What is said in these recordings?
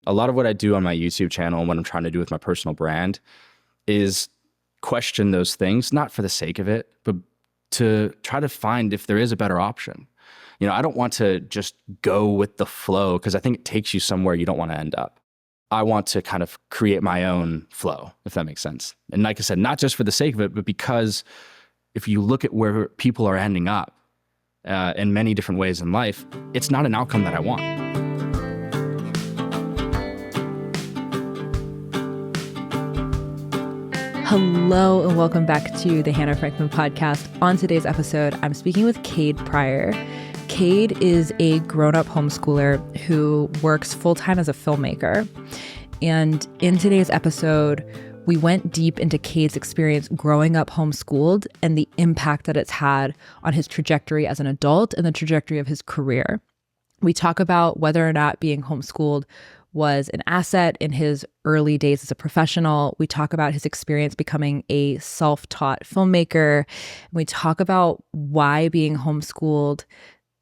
A lot of what I do on my YouTube channel and what I'm trying to do with my personal brand is question those things, not for the sake of it, but to try to find if there is a better option. I don't want to just go with the flow because I think it takes you somewhere you don't want to end up. I want to kind of create my own flow, if that makes sense. And like I said, not just for the sake of it, but because if you look at where people are ending up in many different ways in life, it's not an outcome that I want. Hello and welcome back to the Hannah Frankman podcast. On today's episode, I'm speaking with Cade Prior. Cade is a grown-up homeschooler who works full-time as a filmmaker. And in today's episode, we went deep into Cade's experience growing up homeschooled and the impact that it's had on his trajectory as an adult and the trajectory of his career. We talk about whether or not being homeschooled was an asset in his early days as a professional. We talk about his experience becoming a self-taught filmmaker. We talk about why being homeschooled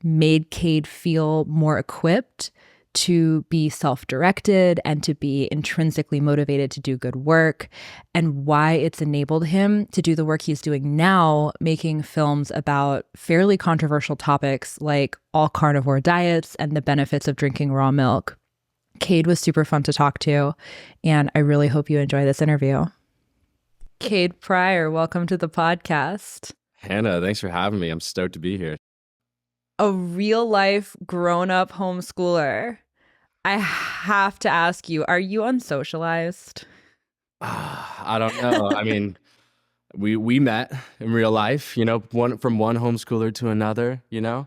made Cade feel more equipped to be self-directed and to be intrinsically motivated to do good work, and why it's enabled him to do the work he's doing now, making films about fairly controversial topics like all carnivore diets and the benefits of drinking raw milk. Cade was super fun to talk to, and I really hope you enjoy this interview. Cade Prior, welcome to the podcast. Hannah, thanks for having me. I'm stoked to be here. A real-life grown-up homeschooler. I have to ask you, are you unsocialized? I don't know. I mean, we met in real life, from one homeschooler to another, No,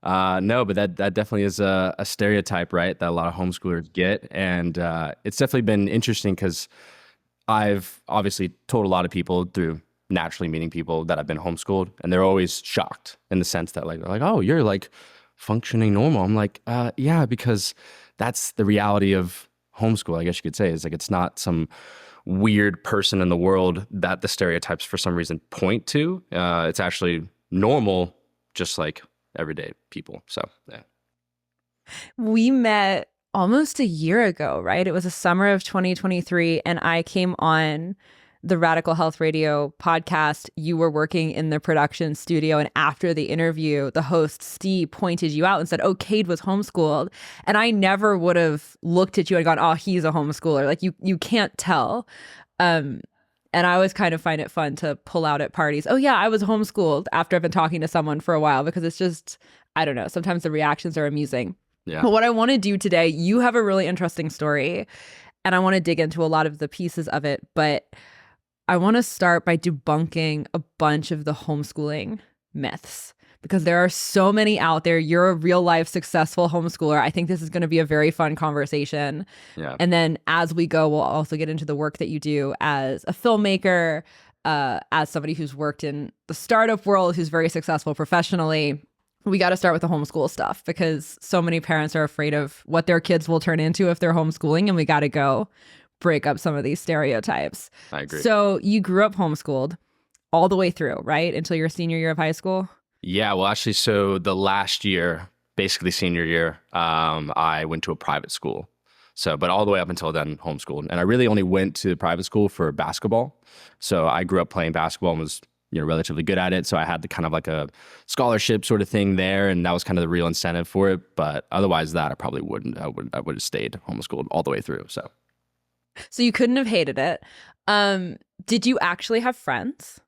but that definitely is a stereotype, right, that a lot of homeschoolers get. And it's definitely been interesting because I've obviously told a lot of people through naturally meeting people that have been homeschooled, and they're always shocked in the sense that they're like, oh, you're like functioning normal. I'm like, yeah, because that's the reality of homeschool, I guess you could say. Is like, it's not some weird person in the world that the stereotypes for some reason point to. It's actually normal, just like everyday people. So, yeah. We met almost a year ago, right? It was the summer of 2023, and I came on the Radical Health Radio podcast. You were working in the production studio, and after the interview, the host, Steve, pointed you out and said, oh, Cade was homeschooled. And I never would have looked at you and gone, oh, he's a homeschooler. Like, you can't tell. And I always kind of find it fun to pull out at parties, oh, yeah, I was homeschooled, after I've been talking to someone for a while, because it's just, I don't know, sometimes the reactions are amusing. Yeah. But what I want to do today, you have a really interesting story, and I want to dig into a lot of the pieces of it, but I want to start by debunking a bunch of the homeschooling myths, because there are so many out there. You're a real life successful homeschooler. I think this is going to be a very fun conversation. Yeah. And then as we go, we'll also get into the work that you do as a filmmaker, as somebody who's worked in the startup world, who's very successful professionally. We got to start with the homeschool stuff, because so many parents are afraid of what their kids will turn into if they're homeschooling, and we got to go break up some of these stereotypes. I agree. So you grew up homeschooled all the way through, right? Until your senior year of high school? Yeah, well, actually, so the last year, basically senior year, I went to a private school. So, but all the way up until then, homeschooled. And I really only went to private school for basketball. So I grew up playing basketball and was relatively good at it. So I had the kind of like a scholarship sort of thing there. And that was kind of the real incentive for it. But otherwise that, I probably wouldn't. I would have stayed homeschooled all the way through. So you couldn't have hated it. Did you actually have friends?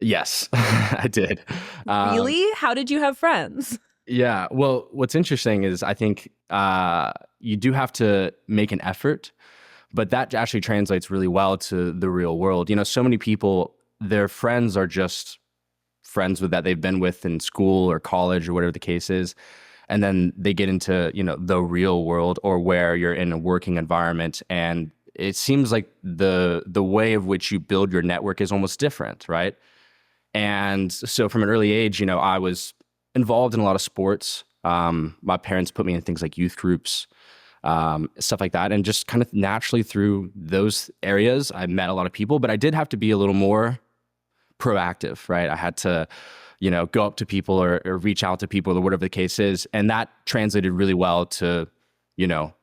Yes, I did. Really? How did you have friends? Yeah. Well, what's interesting is I think you do have to make an effort, but that actually translates really well to the real world. So many people, their friends are just friends that they've been with in school or college or whatever the case is. And then they get into, the real world, or where you're in a working environment. And it seems like the way of which you build your network is almost different, right? And so from an early age, I was involved in a lot of sports. My parents put me in things like youth groups, stuff like that. And just kind of naturally through those areas, I met a lot of people, but I did have to be a little more proactive, right? I had to go up to people or reach out to people or whatever the case is. And that translated really well to,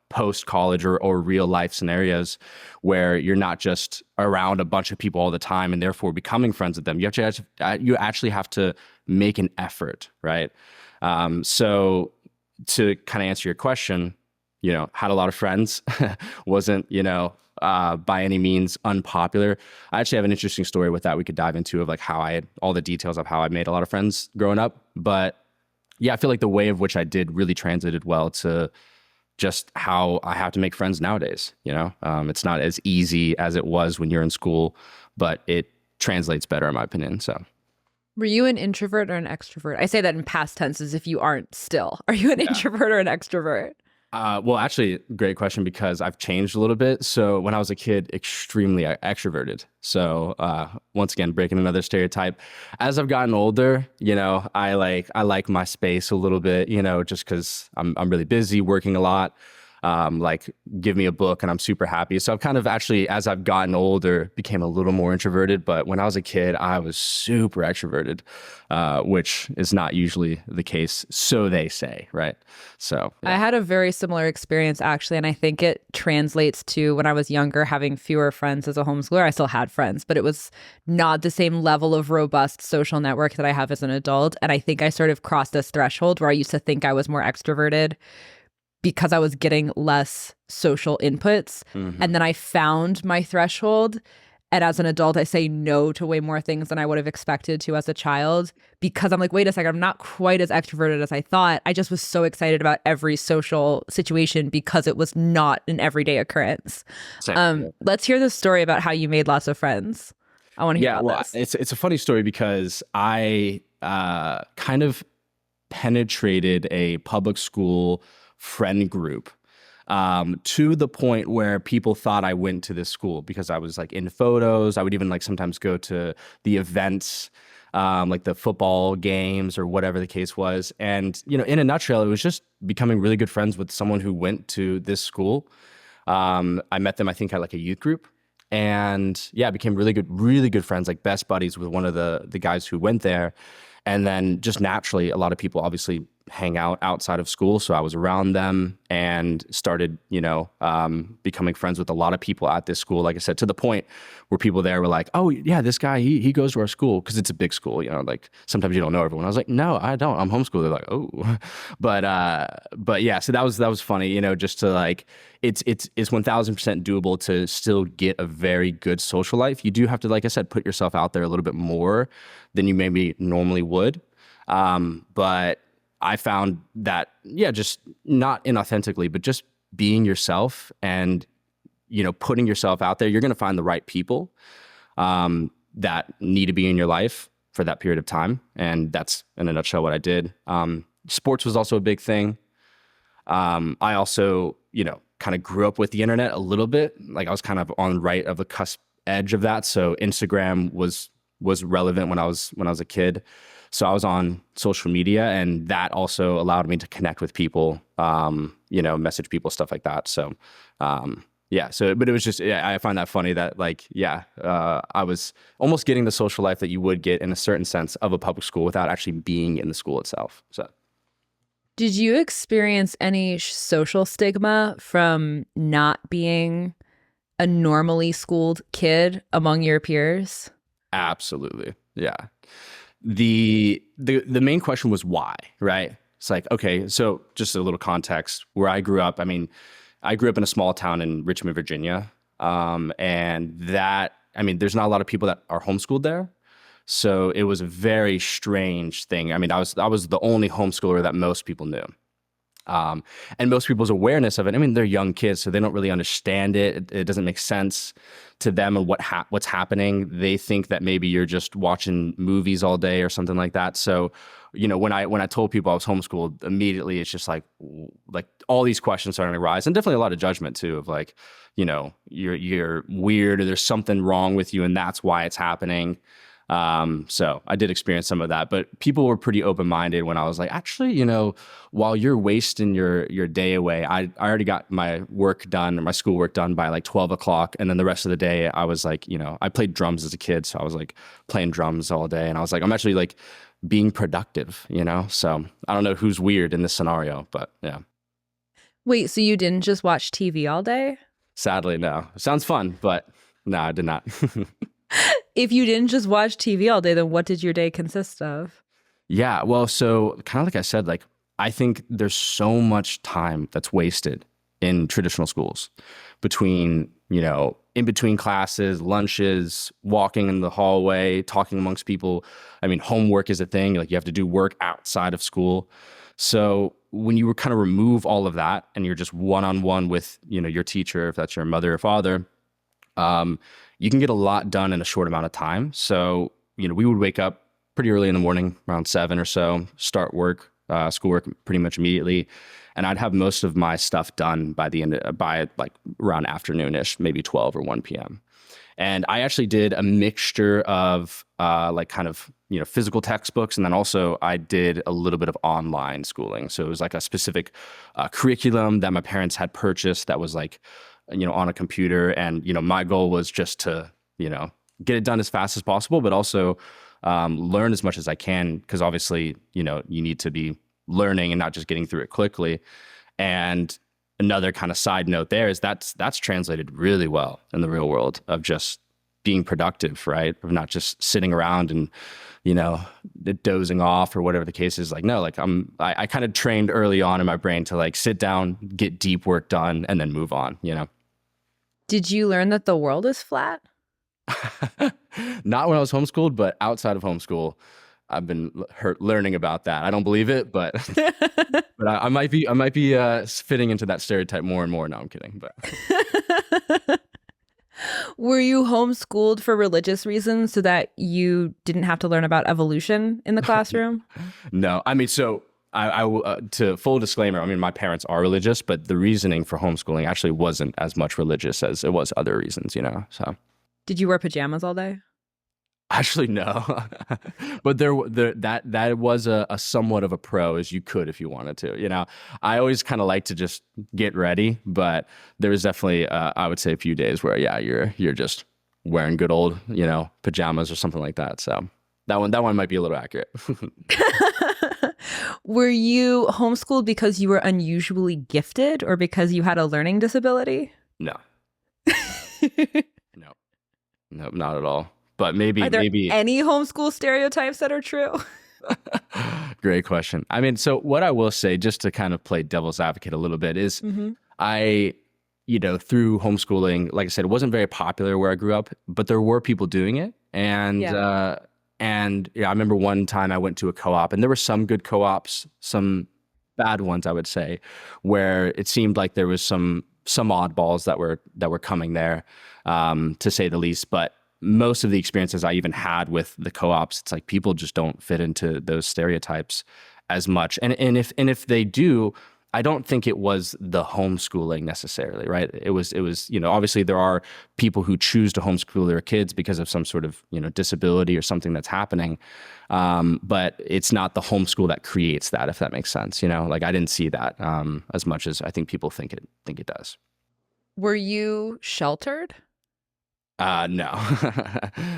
post college or real life scenarios where you're not just around a bunch of people all the time and therefore becoming friends with them. You actually have to make an effort, right? So to kind of answer your question, had a lot of friends, wasn't, by any means unpopular. I actually have an interesting story with that we could dive into of like how I had all the details of how I made a lot of friends growing up. But yeah, I feel like the way of which I did really translated well to just how I have to make friends nowadays. It's not as easy as it was when you're in school, but it translates better in my opinion. So. Were you an introvert or an extrovert? I say that in past tense as if you aren't still. Are you an introvert or an extrovert? Well, actually, great question because I've changed a little bit. So when I was a kid, extremely extroverted. So once again, breaking another stereotype. As I've gotten older, I like my space a little bit, just because I'm really busy, working a lot. Like give me a book and I'm super happy. So I've kind of actually, as I've gotten older, became a little more introverted. But when I was a kid, I was super extroverted, which is not usually the case. So they say, right? So yeah. I had a very similar experience actually. And I think it translates to when I was younger, having fewer friends as a homeschooler. I still had friends, but it was not the same level of robust social network that I have as an adult. And I think I sort of crossed this threshold where I used to think I was more extroverted because I was getting less social inputs. Mm-hmm. And then I found my threshold. And as an adult, I say no to way more things than I would have expected to as a child because I'm like, wait a second, I'm not quite as extroverted as I thought. I just was so excited about every social situation because it was not an everyday occurrence. Let's hear the story about how you made lots of friends. I want to hear about this. It's a funny story because I kind of penetrated a public school friend group to the point where people thought I went to this school because I was like in photos. I would even like sometimes go to the events, like the football games or whatever the case was. And, in a nutshell, it was just becoming really good friends with someone who went to this school. I met them, I think, at like a youth group. And yeah, became really good friends, like best buddies with one of the guys who went there. And then just naturally, a lot of people obviously hang out outside of school. So I was around them and started, becoming friends with a lot of people at this school. Like I said, to the point where people there were like, oh yeah, this guy, he goes to our school because it's a big school, like sometimes you don't know everyone. I was like, no, I don't. I'm homeschooled. They're like, oh, but yeah, so that was funny, just to like, it's 1000% doable to still get a very good social life. You do have to, like I said, put yourself out there a little bit more than you maybe normally would. But I found that, just not inauthentically, but just being yourself and, putting yourself out there, you're going to find the right people that need to be in your life for that period of time. And that's in a nutshell what I did. Sports was also a big thing. I also, kind of grew up with the internet a little bit. Like I was kind of on right of the cusp edge of that. So Instagram was relevant when I was a kid. So I was on social media, and that also allowed me to connect with people, message people, stuff like that. So, but it was just, I find that funny that I was almost getting the social life that you would get in a certain sense of a public school without actually being in the school itself. So. Did you experience any social stigma from not being a normally schooled kid among your peers? Absolutely. Yeah. The main question was why, right? It's like, okay, so just a little context where I grew up. I mean, I grew up in a small town in Richmond, Virginia. And there's not a lot of people that are homeschooled there. So it was a very strange thing. I mean, I was the only homeschooler that most people knew. And most people's awareness of it, they're young kids, so they don't really understand it. It doesn't make sense to them and what's happening. They think that maybe you're just watching movies all day or something like that. So, when I told people I was homeschooled, immediately it's just like all these questions starting to rise, and definitely a lot of judgment too of like, you're weird or there's something wrong with you and that's why it's happening. So I did experience some of that, but people were pretty open-minded when I was like, actually, while you're wasting your day away, I already got my work done or my schoolwork done by like 12 o'clock. And then the rest of the day I was like, I played drums as a kid. So I was like playing drums all day, and I was like, I'm actually like being productive, so I don't know who's weird in this scenario, but yeah. Wait, so you didn't just watch TV all day? Sadly, no. Sounds fun, but no, I did not. If you didn't just watch TV all day, then what did your day consist of? Yeah, well, so kind of like I said, like I think there's so much time that's wasted in traditional schools between, in between classes, lunches, walking in the hallway, talking amongst people. I mean, homework is a thing. Like you have to do work outside of school. So when you kind of remove all of that and you're just one-on-one with, your teacher, if that's your mother or father, you can get a lot done in a short amount of time. So, we would wake up pretty early in the morning, around 7 or so, start work, schoolwork pretty much immediately. And I'd have most of my stuff done by like around afternoonish, maybe 12 or 1 p.m. And I actually did a mixture of like kind of, physical textbooks. And then also I did a little bit of online schooling. So it was like a specific curriculum that my parents had purchased that was like, on a computer. And, my goal was just to, get it done as fast as possible, but also learn as much as I can. Because obviously, you need to be learning and not just getting through it quickly. And another kind of side note there is that's translated really well in the real world of just being productive, right? Of not just sitting around and, dozing off or whatever the case is. Like, no, like I kind of trained early on in my brain to like sit down, get deep work done, and then move on, Did you learn that the world is flat? Not when I was homeschooled, but outside of homeschool, I've been learning about that. I don't believe it, but but I might be fitting into that stereotype more and more. No, I'm kidding. But Were you homeschooled for religious reasons so that you didn't have to learn about evolution in the classroom? No, I mean, so I to full disclaimer, I mean, my parents are religious, but the reasoning for homeschooling actually wasn't as much religious as it was other reasons, so. Did you wear pajamas all day? Actually, no, but that was a somewhat of a pro, as you could if you wanted to. I always kind of like to just get ready, but there was definitely I would say a few days where you're just wearing good old pajamas or something like that. So that one might be a little accurate. Were you homeschooled because you were unusually gifted or because you had a learning disability? No, no, not at all. But maybe Are there any homeschool stereotypes that are true? Great question. I mean, so what I will say, just to kind of play devil's advocate a little bit, is I, through homeschooling, like I said, it wasn't very popular where I grew up, but there were people doing it. And I remember one time I went to a co-op, and there were some good co-ops, some bad ones, I would say, where it seemed like there was some oddballs that were coming there, to say the least. But most of the experiences I even had with the co-ops, it's like people just don't fit into those stereotypes as much. And if they do, I don't think it was the homeschooling necessarily, right? It was, obviously there are people who choose to homeschool their kids because of some sort of, disability or something that's happening. But it's not the homeschool that creates that, if that makes sense. Like I didn't see that as much as I think people think it does. Were you sheltered? No,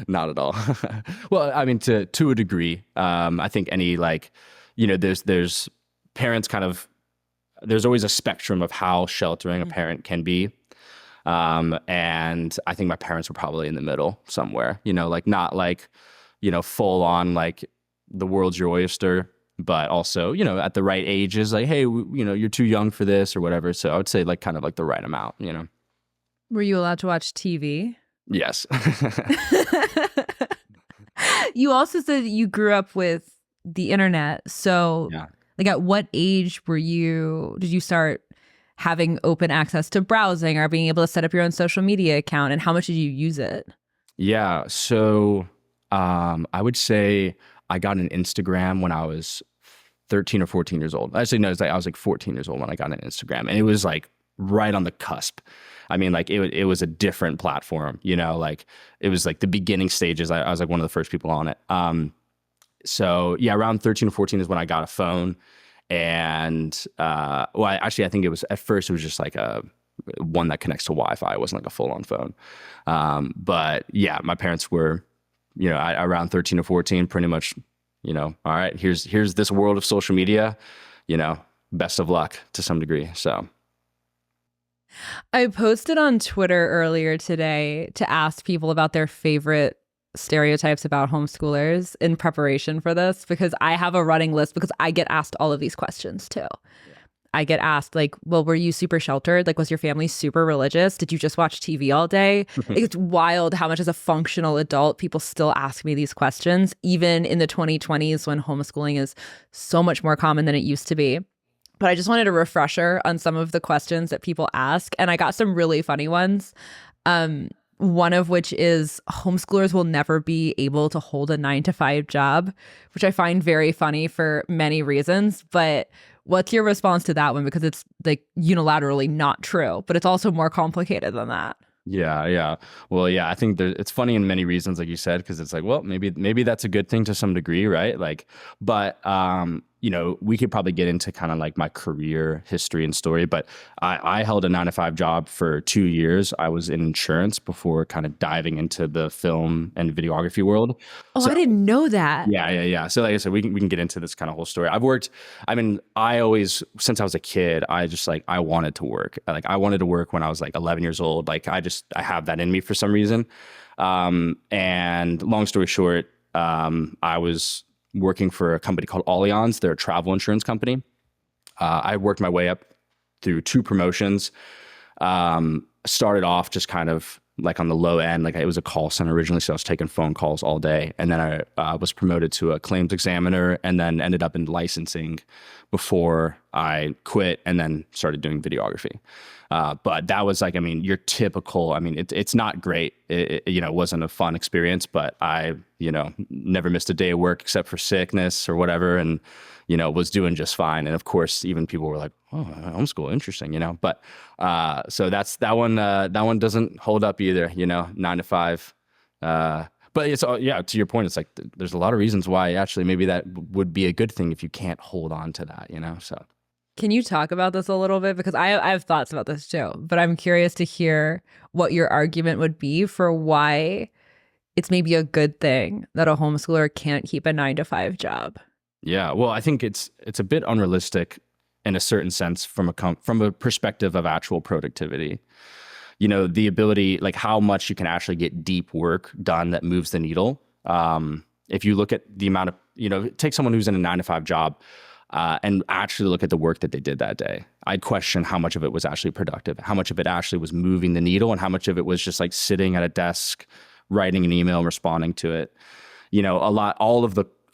not at all. Well, I mean, to a degree, I think any there's parents kind of, there's always a spectrum of how sheltering a parent can be. And I think my parents were probably in the middle somewhere, not full on, like the world's your oyster, but also, at the right ages, like, hey, you're too young for this or whatever. So I would say like kind of like the right amount, Were you allowed to watch TV? Yes. You also said you grew up with the internet. So like at what age did you start having open access to browsing or being able to set up your own social media account, and how much did you use it? Yeah. So I would say I got an Instagram when I was 13 or 14 years old. Actually, no, I was like 14 years old when I got an Instagram, and it was like right on the cusp. I mean, like it was a different platform, like it was like the beginning stages. I was like one of the first people on it. So yeah, around 13 or 14 is when I got a phone. And I think it was, at first it was just like a one that connects to Wi-Fi. It wasn't like a full on phone. But yeah, my parents were, around 13 or 14, pretty much, all right, here's this world of social media, best of luck to some degree. So I posted on Twitter earlier today to ask people about their favorite stereotypes about homeschoolers in preparation for this, because I have a running list because I get asked all of these questions too. I get asked like, well, were you super sheltered? Like, was your family super religious? Did you just watch TV all day? It's wild how much as a functional adult, people still ask me these questions, even in the 2020s when homeschooling is so much more common than it used to be. But I just wanted a refresher on some of the questions that people ask. And I got some really funny ones. One of which is homeschoolers will never be able to hold a 9-to-5 job, which I find very funny for many reasons. But what's your response to that one? Because it's like unilaterally not true, but it's also more complicated than that. Yeah. Well, yeah, I think it's funny in many reasons, like you said, because it's like, well, maybe that's a good thing to some degree, right? Like, but we could probably get into kind of like my career history and story, but I held a 9-to-5 job for 2 years. I was in insurance before kind of diving into the film and videography world. Oh, So I didn't know that. Yeah. So like I said, we can get into this kind of whole story. I always, since I was a kid, I wanted to work. Like I wanted to work when I was like 11 years old. Like I have that in me for some reason. And long story short, I was working for a company called Allianz. They're a travel insurance company. I worked my way up through 2 promotions. Started off just kind of like on the low end, like it was a call center originally, so I was taking phone calls all day. And then I was promoted to a claims examiner, and then ended up in licensing before I quit and then started doing videography. But that was like, your typical, it's not great. It wasn't a fun experience, but I, never missed a day of work except for sickness or whatever. And, was doing just fine. And of course, even people were like, oh, homeschool, interesting, but, so that one doesn't hold up either, 9-to-5. But it's all, yeah, to your point, it's like, there's a lot of reasons why actually maybe that would be a good thing if you can't hold on to that, so. Can you talk about this a little bit? Because I have thoughts about this too, but I'm curious to hear what your argument would be for why it's maybe a good thing that a homeschooler can't keep a 9-to-5 job. Yeah, well, I think it's a bit unrealistic in a certain sense from a perspective of actual productivity. The ability, like how much you can actually get deep work done that moves the needle. If you look at the amount of, take someone who's in a 9-to-5 job, and actually look at the work that they did that day. I'd question how much of it was actually productive, how much of it actually was moving the needle, and how much of it was just like sitting at a desk, writing an email, and responding to it.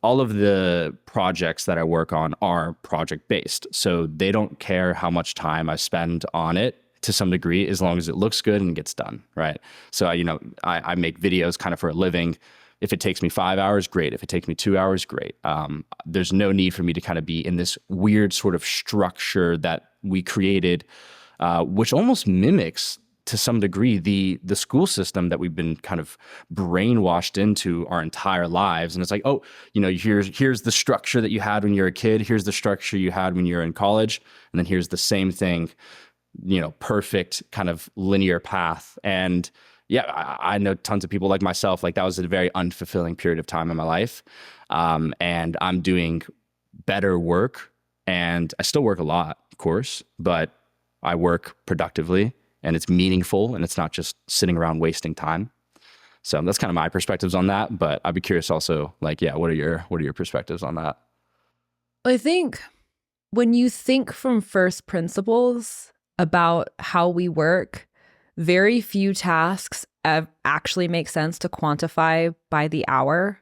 All of the projects that I work on are project based. So they don't care how much time I spend on it to some degree, as long as it looks good and gets done, right? So, I make videos kind of for a living. If it takes me 5 hours, great. If it takes me 2 hours, great. There's no need for me to kind of be in this weird sort of structure that we created, which almost mimics to some degree the school system that we've been kind of brainwashed into our entire lives. And it's like, oh, here's the structure that you had when you were a kid. Here's the structure you had when you were in college. And then here's the same thing, perfect kind of linear path. And yeah, I know tons of people like myself, like that was a very unfulfilling period of time in my life. And I'm doing better work, and I still work a lot, of course, but I work productively and it's meaningful and it's not just sitting around wasting time. So that's kind of my perspectives on that, but I'd be curious also, like, yeah, what are your perspectives on that? I think when you think from first principles about how we work, very few tasks actually make sense to quantify by the hour.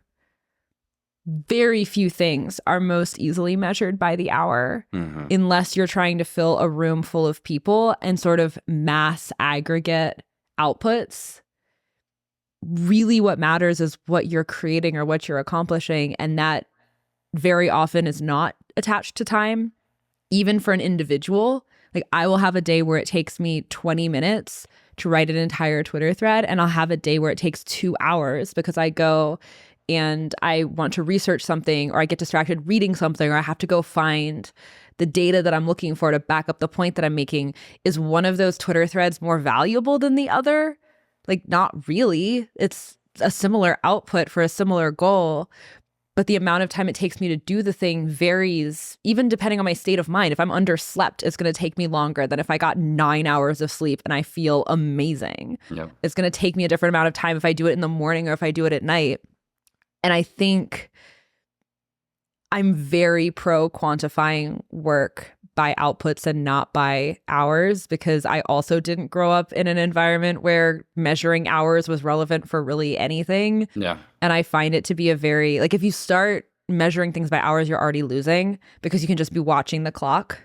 Very few things are most easily measured by the hour, unless you're trying to fill a room full of people and sort of mass aggregate outputs. Really what matters is what you're creating or what you're accomplishing, and that very often is not attached to time, even for an individual. Like I will have a day where it takes me 20 minutes to write an entire Twitter thread, and I'll have a day where it takes 2 hours because I go and I want to research something, or I get distracted reading something, or I have to go find the data that I'm looking for to back up the point that I'm making. Is one of those Twitter threads more valuable than the other? Like, not really. It's a similar output for a similar goal. but the amount of time it takes me to do the thing varies, even depending on my state of mind. If I'm underslept, it's going to take me longer than if I got 9 hours of sleep and I feel amazing. Yep. It's going to take me a different amount of time if I do it in the morning or if I do it at night. And I think I'm very pro quantifying work by outputs and not by hours, because I also didn't grow up in an environment where measuring hours was relevant for really anything. Yeah. And I find it to be a very, like, if you start measuring things by hours, you're already losing, because you can just be watching the clock.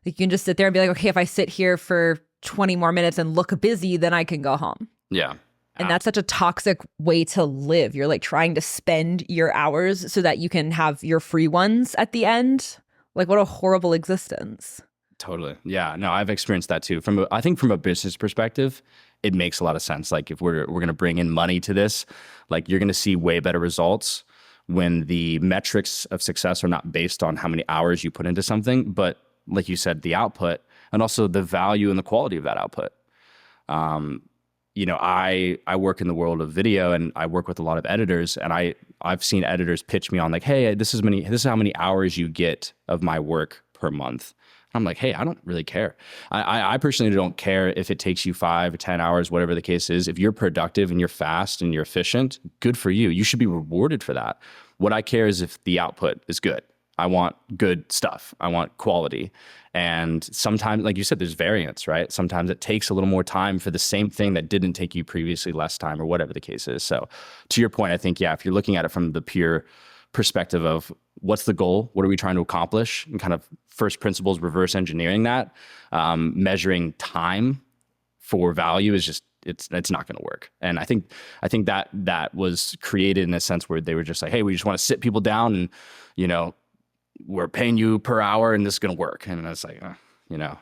Like, you can just sit there and be like, okay, if I sit here for 20 more minutes and look busy, then I can go home. Yeah. And that's such a toxic way to live. You're like trying to spend your hours so that you can have your free ones at the end. Like, what a horrible existence. Totally. Yeah. No, I've experienced that too. I think from a business perspective, it makes a lot of sense. Like, if we're going to bring in money to this, like, you're going to see way better results when the metrics of success are not based on how many hours you put into something, but like you said, the output, and also the value and the quality of that output. I work in the world of video, and I work with a lot of editors, and I've seen editors pitch me on like, hey, this is how many hours you get of my work per month. I'm like, hey, I don't really care. I personally don't care if it takes you 5 or 10 hours, whatever the case is. If you're productive and you're fast and you're efficient, good for you. You should be rewarded for that. What I care is if the output is good. I want good stuff. I want quality. And sometimes, like you said, there's variance, right? Sometimes it takes a little more time for the same thing that didn't take you previously less time, or whatever the case is. So to your point, I think, yeah, if you're looking at it from the pure perspective of what's the goal, what are we trying to accomplish, and kind of first principles, reverse engineering that, measuring time for value is just, it's not going to work. And I think that was created in a sense where they were just like, hey, we just want to sit people down and, we're paying you per hour and this is going to work. And it's like,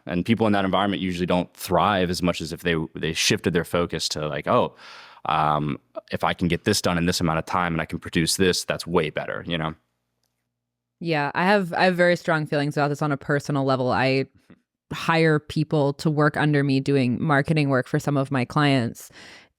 and people in that environment usually don't thrive as much as if they shifted their focus to like, if I can get this done in this amount of time and I can produce this, that's way better, Yeah, I have very strong feelings about this on a personal level. I hire people to work under me doing marketing work for some of my clients,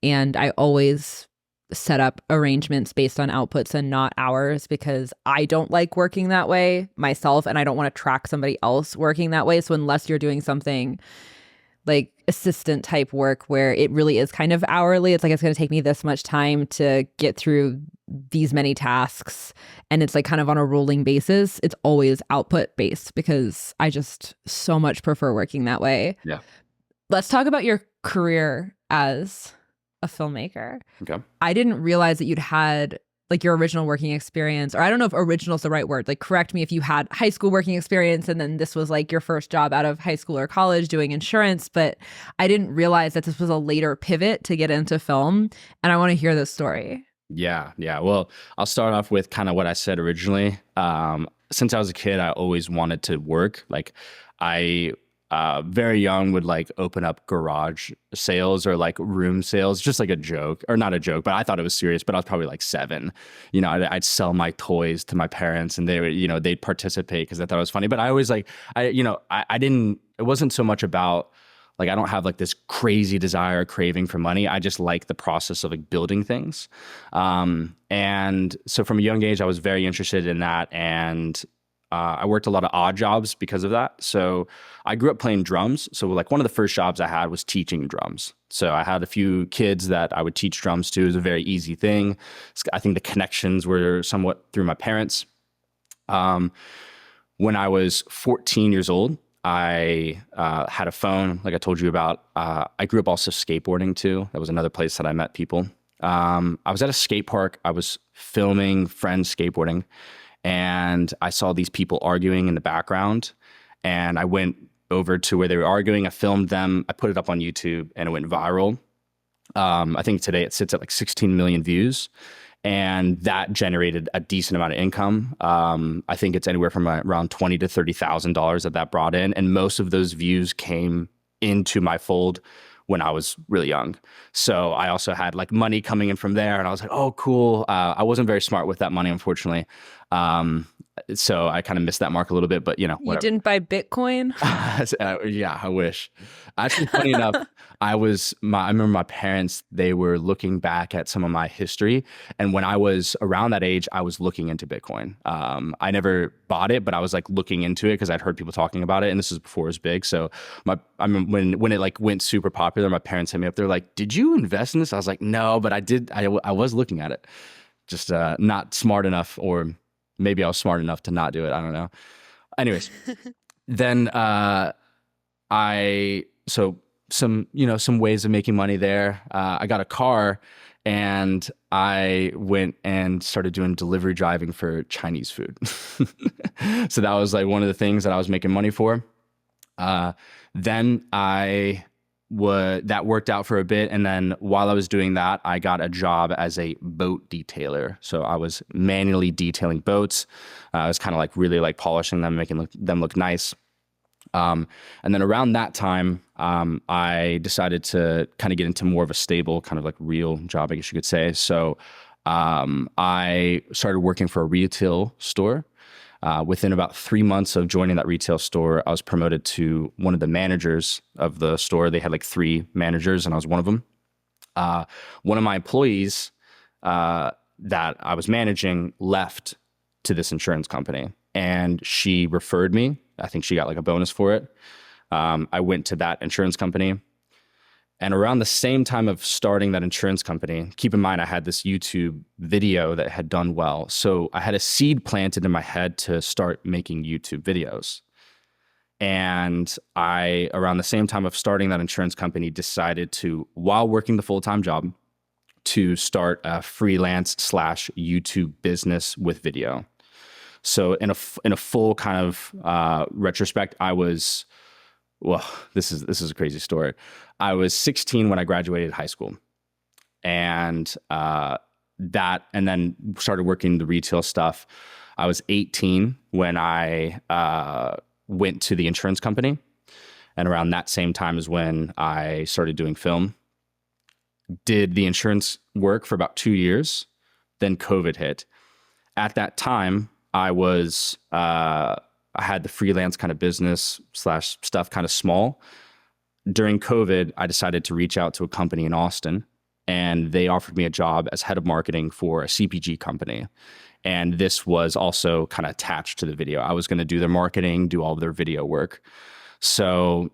and I always set up arrangements based on outputs and not hours, because I don't like working that way myself, and I don't want to track somebody else working that way. So unless you're doing something like assistant type work where it really is kind of hourly, it's like, it's going to take me this much time to get through these many tasks, and it's like kind of on a rolling basis, it's always output based, because I just so much prefer working that way. Yeah. Let's talk about your career as a filmmaker. Okay. I didn't realize that you'd had like your original working experience, or I don't know if original is the right word. Like, correct me if you had high school working experience and then this was like your first job out of high school or college doing insurance, but I didn't realize that this was a later pivot to get into film. And I want to hear this story. Yeah. Well, I'll start off with kind of what I said originally. Since I was a kid, I always wanted to work. Like, I very young would like open up garage sales or like room sales, just like a joke, or not a joke, but I thought it was serious. But I was probably like 7. I'd sell my toys to my parents, and they would, they'd participate because I thought it was funny. But I always like, I didn't. It wasn't so much about like, I don't have like this crazy desire or craving for money. I just like the process of like building things. And so from a young age, I was very interested in that, and I worked a lot of odd jobs because of that. So I grew up playing drums. So like one of the first jobs I had was teaching drums. So I had a few kids that I would teach drums to. It was a very easy thing. I think the connections were somewhat through my parents. When I was 14 years old, I had a phone, like I told you about. I grew up also skateboarding too. That was another place that I met people. I was at a skate park. I was filming friends skateboarding, and I saw these people arguing in the background, and I went over to where they were arguing. I filmed them. I put it up on YouTube, and it went viral. I think today it sits at like 16 million views, and that generated a decent amount of income. I think it's anywhere from around $20,000 to $30,000 that brought in, and most of those views came into my fold when I was really young. So I also had like money coming in from there, and I was like, oh, cool. I wasn't very smart with that money, unfortunately. So I kind of missed that mark a little bit, but You whatever. didn't buy Bitcoin? Yeah, I wish. Actually, funny enough, I remember my parents, they were looking back at some of my history. And when I was around that age, I was looking into Bitcoin. I never bought it, but I was like looking into it because I'd heard people talking about it. And this was before it was big. So I mean, when it like went super popular, my parents hit me up. They're like, "Did you invest in this?" I was like, "No, but I did. I was looking at it. Just not smart enough, or maybe I was smart enough to not do it. I don't know." Anyways, then I so some ways of making money there. I got a car, and I went and started doing delivery driving for Chinese food. So that was like one of the things that I was making money for. Uh, then that worked out for a bit, and then while I was doing that, I got a job as a boat detailer. So I was manually detailing boats. I was kind of like really like polishing them, making them look nice. And then around that time, I decided to kind of get into more of a stable, kind of like real job, I guess you could say. So I started working for a retail store. Within about 3 months of joining that retail store, I was promoted to one of the managers of the store. They had like 3 managers, and I was one of them. One of my employees that I was managing left to this insurance company, and she referred me. I think she got like a bonus for it. I went to that insurance company. And around the same time of starting that insurance company, keep in mind, I had this YouTube video that had done well. So I had a seed planted in my head to start making YouTube videos. And around the same time of starting that insurance company, decided to, while working the full-time job, to start a freelance / YouTube business with video. So in a full kind of retrospect, this is a crazy story. I was 16 when I graduated high school, and then started working the retail stuff. I was 18 when I went to the insurance company, and around that same time is when I started doing film. Did the insurance work for about 2 years, then COVID hit. At that time, I had the freelance kind of business / stuff kind of small. During COVID, I decided to reach out to a company in Austin, and they offered me a job as head of marketing for a CPG company. And this was also kind of attached to the video. I was going to do their marketing, do all of their video work. So,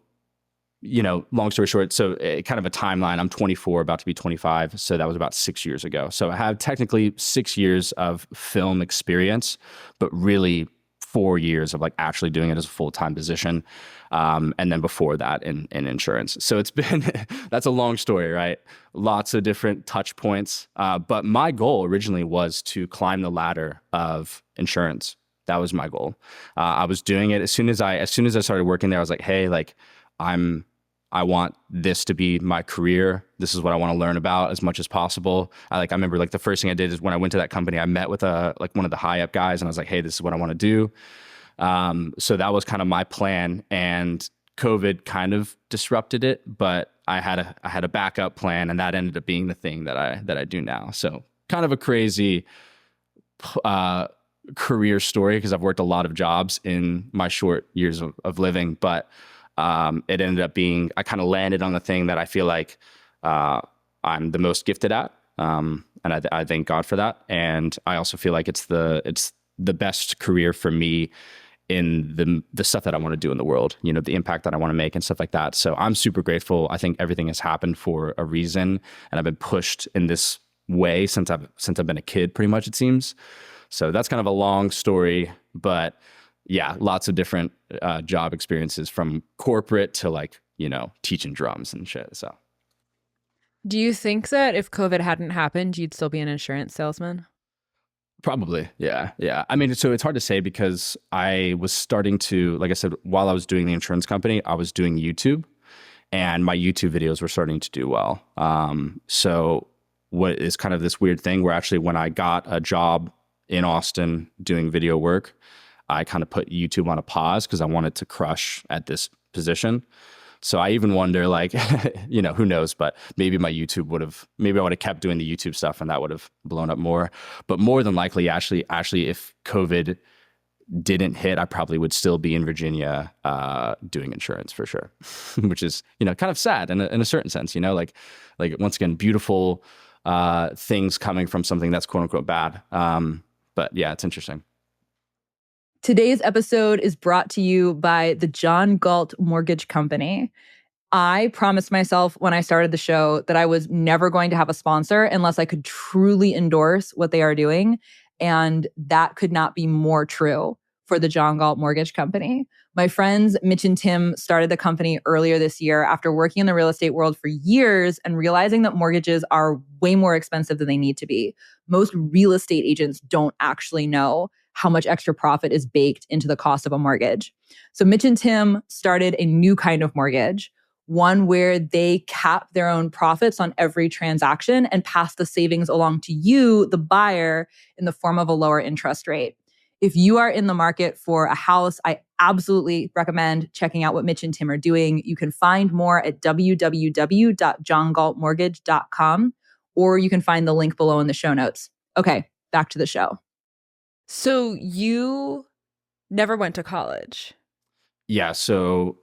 long story short, so kind of a timeline. I'm 24, about to be 25. So that was about 6 years ago. So I have technically 6 years of film experience, but really 4 years of like actually doing it as a full-time position. And then before that in insurance. So it's been, that's a long story, right? Lots of different touch points. But my goal originally was to climb the ladder of insurance. That was my goal. I was doing it as soon as I started working there. I was like, hey, like I want this to be my career. This is what I want to learn about as much as possible. I remember like the first thing I did is when I went to that company, I met with one of the high up guys, and I was like, hey, this is what I want to do. So that was kind of my plan, and COVID kind of disrupted it, but I had a backup plan, and that ended up being the thing that I do now. So kind of a crazy career story, because I've worked a lot of jobs in my short years of living, but it ended up being, I kind of landed on the thing that I feel like I'm the most gifted at, and I thank God for that. And I also feel like it's the best career for me in the stuff that I want to do in the world, the impact that I want to make and stuff like that. So I'm super grateful. I think everything has happened for a reason, and I've been pushed in this way since I've been a kid, pretty much, it seems. So that's kind of a long story, but yeah, lots of different job experiences, from corporate to teaching drums and shit. So do you think that if COVID hadn't happened, you'd still be an insurance salesman? Probably. Yeah. Yeah. I mean, so it's hard to say, because I was starting to, like I said, while I was doing the insurance company, I was doing YouTube, and my YouTube videos were starting to do well. So what is kind of this weird thing where actually when I got a job in Austin doing video work, I kind of put YouTube on a pause because I wanted to crush at this position. So I even wonder, who knows, but maybe I would have kept doing the YouTube stuff, and that would have blown up more. But more than likely, actually, if COVID didn't hit, I probably would still be in Virginia doing insurance for sure, which is, kind of sad in a certain sense, like once again, beautiful things coming from something that's quote unquote bad. But yeah, it's interesting. Today's episode is brought to you by the John Galt Mortgage Company. I promised myself when I started the show that I was never going to have a sponsor unless I could truly endorse what they are doing. And that could not be more true for the John Galt Mortgage Company. My friends Mitch and Tim started the company earlier this year after working in the real estate world for years and realizing that mortgages are way more expensive than they need to be. Most real estate agents don't actually know how much extra profit is baked into the cost of a mortgage. So Mitch and Tim started a new kind of mortgage, one where they cap their own profits on every transaction and pass the savings along to you, the buyer, in the form of a lower interest rate. If you are in the market for a house, I absolutely recommend checking out what Mitch and Tim are doing. You can find more at www.johngaltmortgage.com, or you can find the link below in the show notes. Okay, back to the show. So you never went to college? Yeah. So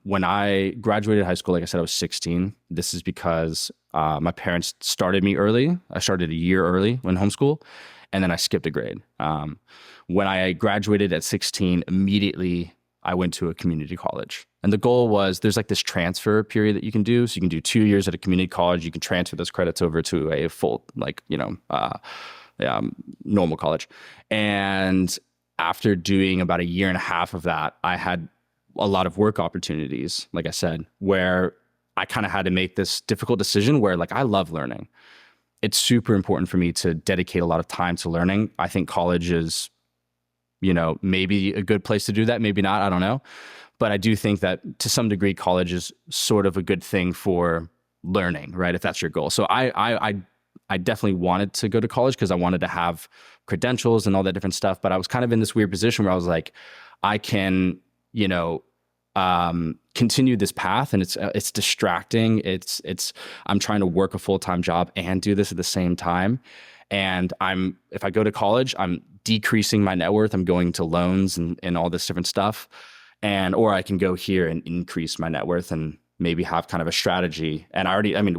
when I graduated high school, like I said, I was 16. This is because my parents started me early. I started a year early in homeschool, and then I skipped a grade. When I graduated at 16, immediately I went to a community college. And the goal was there's like this transfer period that you can do. So you can do 2 years at a community college. You can transfer those credits over to a full, normal college. And after doing about a year and a half of that, I had a lot of work opportunities, like I said, where I kind of had to make this difficult decision where like I love learning. It's super important for me to dedicate a lot of time to learning. I think college is, maybe a good place to do that, maybe not, I don't know. But I do think that to some degree, college is sort of a good thing for learning, right? If that's your goal. So I definitely wanted to go to college because I wanted to have credentials and all that different stuff. But I was kind of in this weird position where I was like, I can, continue this path, and it's distracting. I'm trying to work a full-time job and do this at the same time. And if I go to college, I'm decreasing my net worth. I'm going to loans and all this different stuff. Or I can go here and increase my net worth and maybe have kind of a strategy. And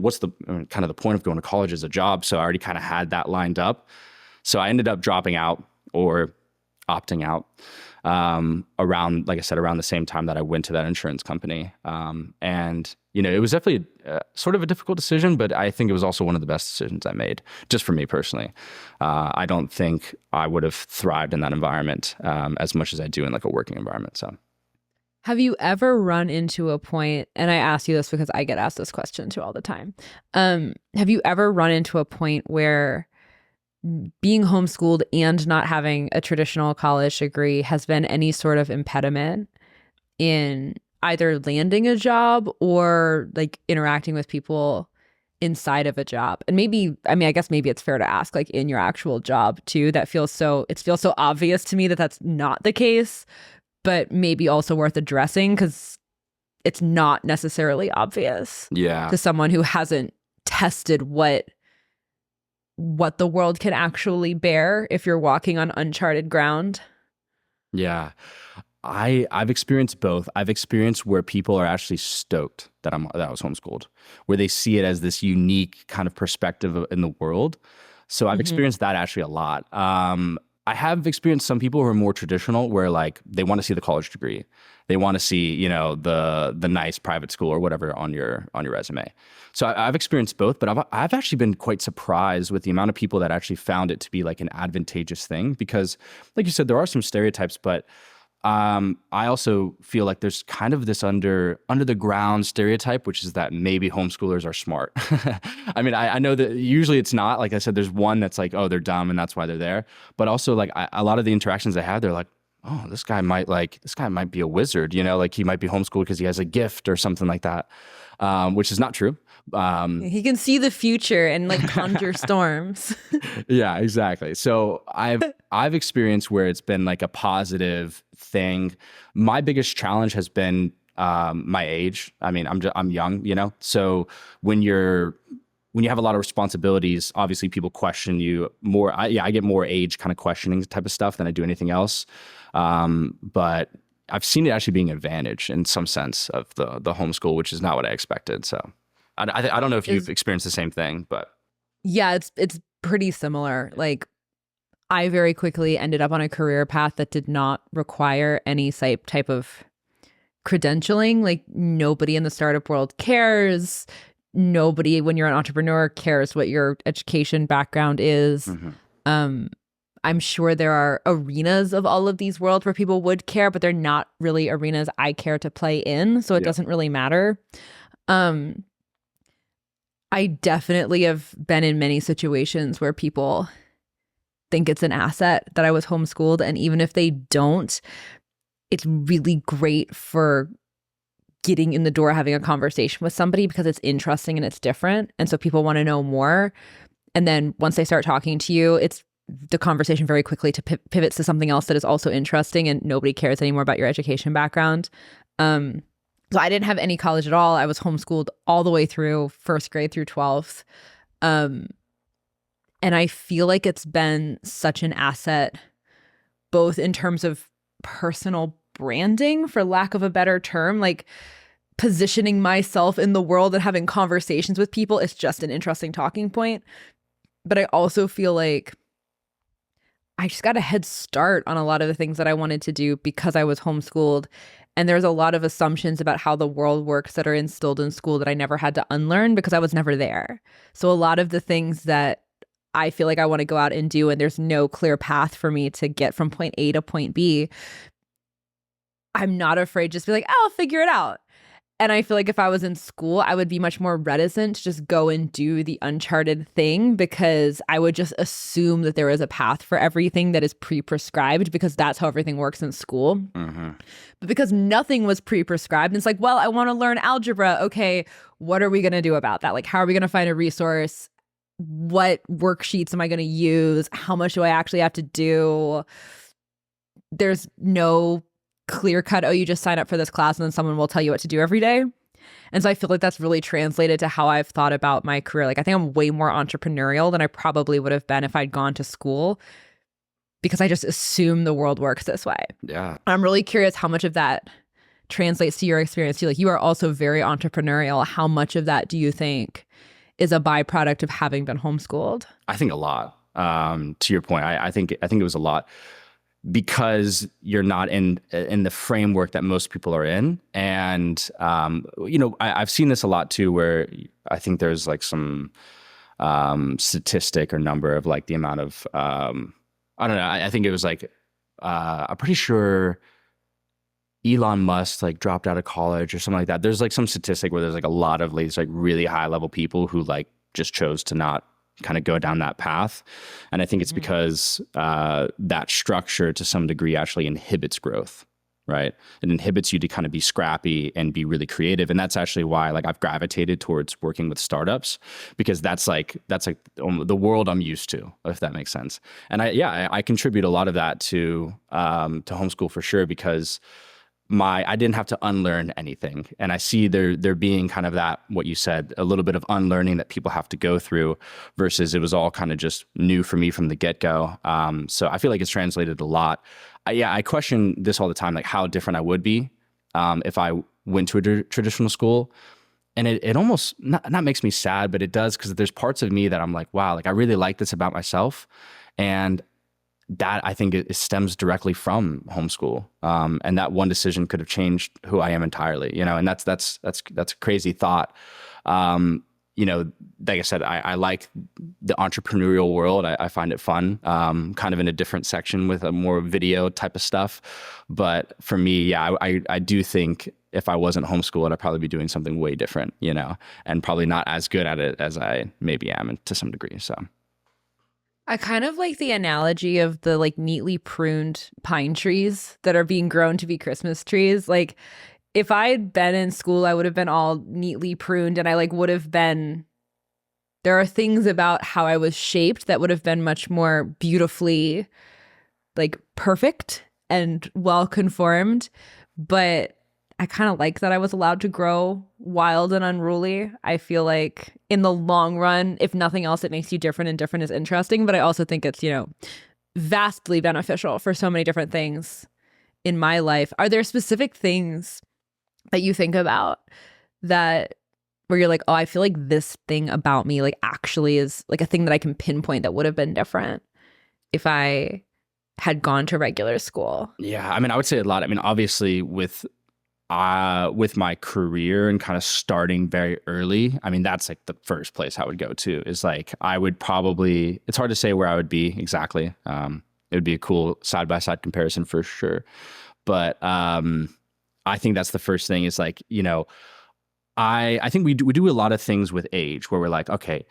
what's kind of the point of going to college is a job. So I already kind of had that lined up. So I ended up dropping out or opting out around, like I said, around the same time that I went to that insurance company. It was definitely sort of a difficult decision, but I think it was also one of the best decisions I made, just for me personally. I don't think I would have thrived in that environment as much as I do in like a working environment. So. Have you ever run into a point, and I ask you this because I get asked this question too all the time. Have you ever run into a point where being homeschooled and not having a traditional college degree has been any sort of impediment in either landing a job or like interacting with people inside of a job? And I guess maybe it's fair to ask, like in your actual job too, it feels so obvious to me that that's not the case, but maybe also worth addressing because it's not necessarily obvious to someone who hasn't tested what the world can actually bear if you're walking on uncharted ground. Yeah. I've experienced both. I've experienced where people are actually stoked that I was homeschooled, where they see it as this unique kind of perspective in the world. So I've experienced that actually a lot. I have experienced some people who are more traditional, where like they want to see the college degree, they want to see the nice private school or whatever on your resume. So I've experienced both, but I've actually been quite surprised with the amount of people that actually found it to be like an advantageous thing, because like you said, there are some stereotypes, but I also feel like there's kind of this under the ground stereotype, which is that maybe homeschoolers are smart. I mean, I know that usually it's not. Like I said, there's one that's like, oh, they're dumb and that's why they're there. But also like a lot of the interactions I had, they're like, oh, this guy might be a wizard, like he might be homeschooled because he has a gift or something like that, which is not true. He can see the future and like conjure storms. Yeah, exactly. So I've experienced where it's been like a positive thing. My biggest challenge has been my age. I mean, I'm young, So when you have a lot of responsibilities, obviously people question you more. I get more age kind of questioning type of stuff than I do anything else. But I've seen it actually being an advantage in some sense of the homeschool, which is not what I expected. So I don't know if you've experienced the same thing, but yeah, it's pretty similar. Like, I very quickly ended up on a career path that did not require any type of credentialing. Like, nobody in the startup world cares. Nobody, when you're an entrepreneur, cares what your education background is. I'm sure there are arenas of all of these worlds where people would care, but they're not really arenas I care to play in. So it doesn't really matter. I definitely have been in many situations where people think it's an asset that I was homeschooled. And even if they don't, it's really great for getting in the door, having a conversation with somebody because it's interesting and it's different. And so people want to know more. And then once they start talking to you, it's the conversation very quickly to pivots to something else that is also interesting, and nobody cares anymore about your education background. So I didn't have any college at all. I was homeschooled all the way through first grade through 12th. And I feel like it's been such an asset, both in terms of personal branding, for lack of a better term, like positioning myself in the world and having conversations with people is just an interesting talking point. But I also feel like I just got a head start on a lot of the things that I wanted to do because I was homeschooled. And there's a lot of assumptions about how the world works that are instilled in school that I never had to unlearn because I was never there. So a lot of the things that I feel like I want to go out and do, and there's no clear path for me to get from point A to point B, I'm not afraid just to be like, oh, I'll figure it out. And I feel like if I was in school, I would be much more reticent to just go and do the uncharted thing because I would just assume that there is a path for everything that is pre-prescribed because that's how everything works in school. But because nothing was pre-prescribed, it's like, well, I want to learn algebra. Okay, what are we going to do about that? Like, how are we going to find a resource? What worksheets am I going to use? How much do I actually have to do? There's no clear cut, oh, you just sign up for this class and then someone will tell you what to do every day. And so I feel like that's really translated to how I've thought about my career. Like, I think I'm way more entrepreneurial than I probably would have been if I'd gone to school because I just assume the world works this way. Yeah. I'm really curious how much of that translates to your experience too. Like, you are also very entrepreneurial. How much of that do you think is a byproduct of having been homeschooled? I think a lot. To your point, I think it was a lot. Because you're not in the framework that most people are in. And, I've seen this a lot too, where I think there's like some statistic or number of like the amount of, I don't know, I think it was like, I'm pretty sure Elon Musk like dropped out of college or something like that. There's like some statistic where there's like a lot of these like really high level people who like just chose to not kind of go down that path. And I think it's because that structure to some degree actually inhibits growth, right? It inhibits you to kind of be scrappy and be really creative. And that's actually why like I've gravitated towards working with startups because that's like the world I'm used to, if that makes sense. And I contribute a lot of that to homeschool for sure because I didn't have to unlearn anything. And I see there being kind of that, what you said, a little bit of unlearning that people have to go through versus it was all kind of just new for me from the get-go. So I feel like it's translated a lot. I question this all the time, like how different I would be if I went to a traditional school. And it almost not makes me sad, but it does because there's parts of me that I'm like, wow, like I really like this about myself. And that I think it stems directly from homeschool. And that one decision could have changed who I am entirely, and that's a crazy thought. Like I said, I like the entrepreneurial world. I find it fun, kind of in a different section with a more video type of stuff. But for me, I do think if I wasn't homeschooled, I'd probably be doing something way different, and probably not as good at it as I maybe am to some degree. So I kind of like the analogy of the like neatly pruned pine trees that are being grown to be Christmas trees. Like, if I had been in school, I would have been all neatly pruned and I like would have been, there are things about how I was shaped that would have been much more beautifully like perfect and well conformed. But I kind of like that I was allowed to grow wild and unruly. I feel like in the long run, if nothing else, it makes you different, and different is interesting. But I also think it's, vastly beneficial for so many different things. in my life, are there specific things that you think about that where you're like, oh, I feel like this thing about me like actually is like a thing that I can pinpoint that would have been different if I had gone to regular school? Yeah, I mean, I would say a lot. I mean, obviously with my career and kind of starting very early, I mean, that's like the first place I would go to is like, I would probably, it's hard to say where I would be exactly. It would be a cool side-by-side comparison for sure. But I think that's the first thing is like, you know, I think we do a lot of things with age where we're like, okay,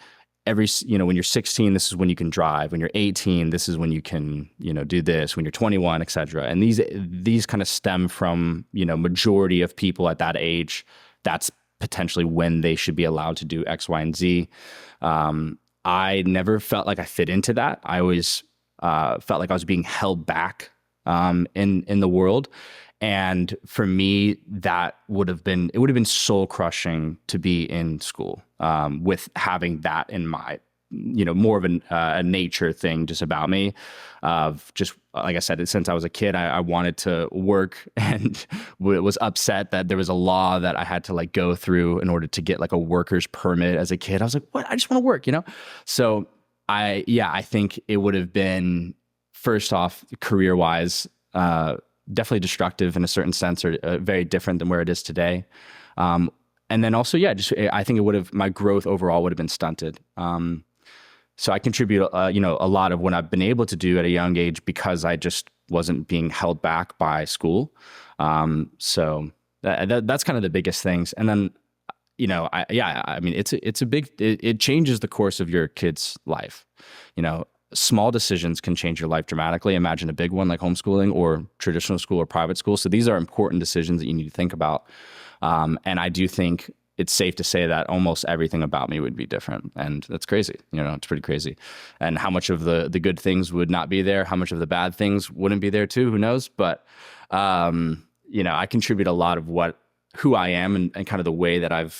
when you're 16, this is when you can drive. When you're 18, this is when you can, do this. When you're 21, et cetera. And these kind of stem from, majority of people at that age. That's potentially when they should be allowed to do X, Y, and Z. I never felt like I fit into that. I always felt like I was being held back in the world. And for me, it would have been soul crushing to be in school with having that in my, more of a nature thing just about me of just, like I said, since I was a kid, I wanted to work and was upset that there was a law that I had to like go through in order to get like a worker's permit as a kid. I was like, what? I just want to work, So I think it would have been first off career wise, definitely destructive in a certain sense or very different than where it is today. And then also, I think my growth overall would have been stunted. So I contribute, a lot of what I've been able to do at a young age because I just wasn't being held back by school. So that's kind of the biggest things. And then, I mean, it changes the course of your kid's life, Small decisions can change your life dramatically. Imagine a big one like homeschooling or traditional school or private school. So these are important decisions that you need to think about. And I do think it's safe to say that almost everything about me would be different. And that's crazy. It's pretty crazy. And how much of the good things would not be there, how much of the bad things wouldn't be there too, who knows? But, I contribute a lot of who I am and kind of the way that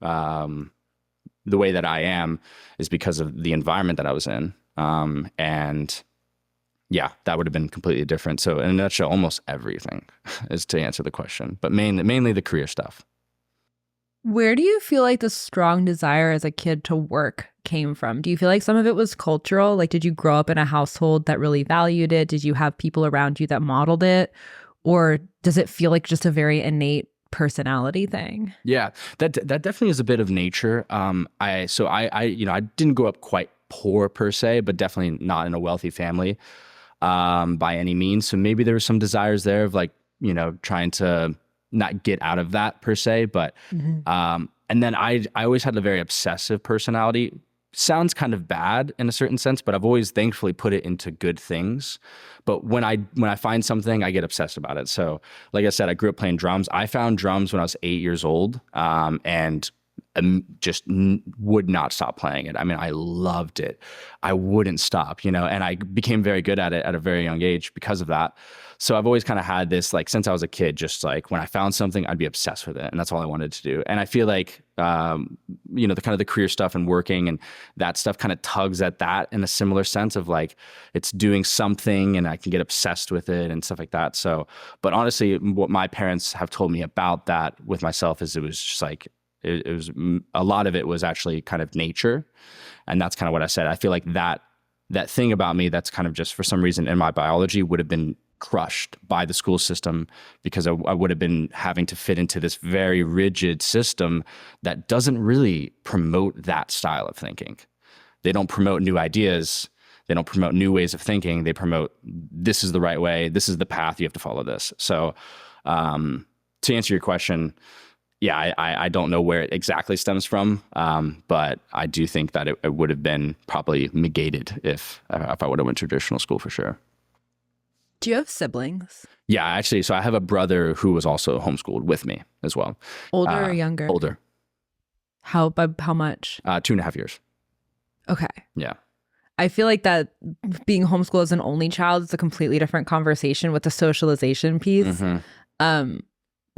the way that I am is because of the environment that I was in. That would have been completely different. So in a nutshell, almost everything is to answer the question, but mainly the career stuff. Where do you feel like the strong desire as a kid to work came from? Do you feel like some of it was cultural? Like, did you grow up in a household that really valued it? Did you have people around you that modeled it? Or does it feel like just a very innate personality thing? Yeah, that definitely is a bit of nature. I didn't grow up quite poor per se, but definitely not in a wealthy family by any means. So maybe there were some desires there of like, trying to not get out of that per se. But and then I always had a very obsessive personality. Sounds kind of bad in a certain sense, but I've always thankfully put it into good things. But when I find something, I get obsessed about it. So like I said, I grew up playing drums. I found drums when I was 8 years old and just would not stop playing it. I mean, I loved it. I wouldn't stop, and I became very good at it at a very young age because of that. So I've always kind of had this, like, since I was a kid, just like when I found something, I'd be obsessed with it. And that's all I wanted to do. And I feel like, the kind of the career stuff and working and that stuff kind of tugs at that in a similar sense of like, it's doing something and I can get obsessed with it and stuff like that. So, but honestly, what my parents have told me about that with myself is it was just like, it was a lot of it was actually kind of nature. And that's kind of what I said. I feel like that thing about me that's kind of just for some reason in my biology would have been crushed by the school system because I would have been having to fit into this very rigid system that doesn't really promote that style of thinking. They don't promote new ideas. They don't promote new ways of thinking. They promote this is the right way. This is the path. You have to follow this. So to answer your question, yeah, I don't know where it exactly stems from, but I do think that it would have been probably negated if I would have went to traditional school for sure. Do you have siblings? Yeah, actually, so I have a brother who was also homeschooled with me as well. Older or younger? Older. By how much? 2.5 years. Okay. Yeah. I feel like that being homeschooled as an only child is a completely different conversation with the socialization piece. Mm-hmm.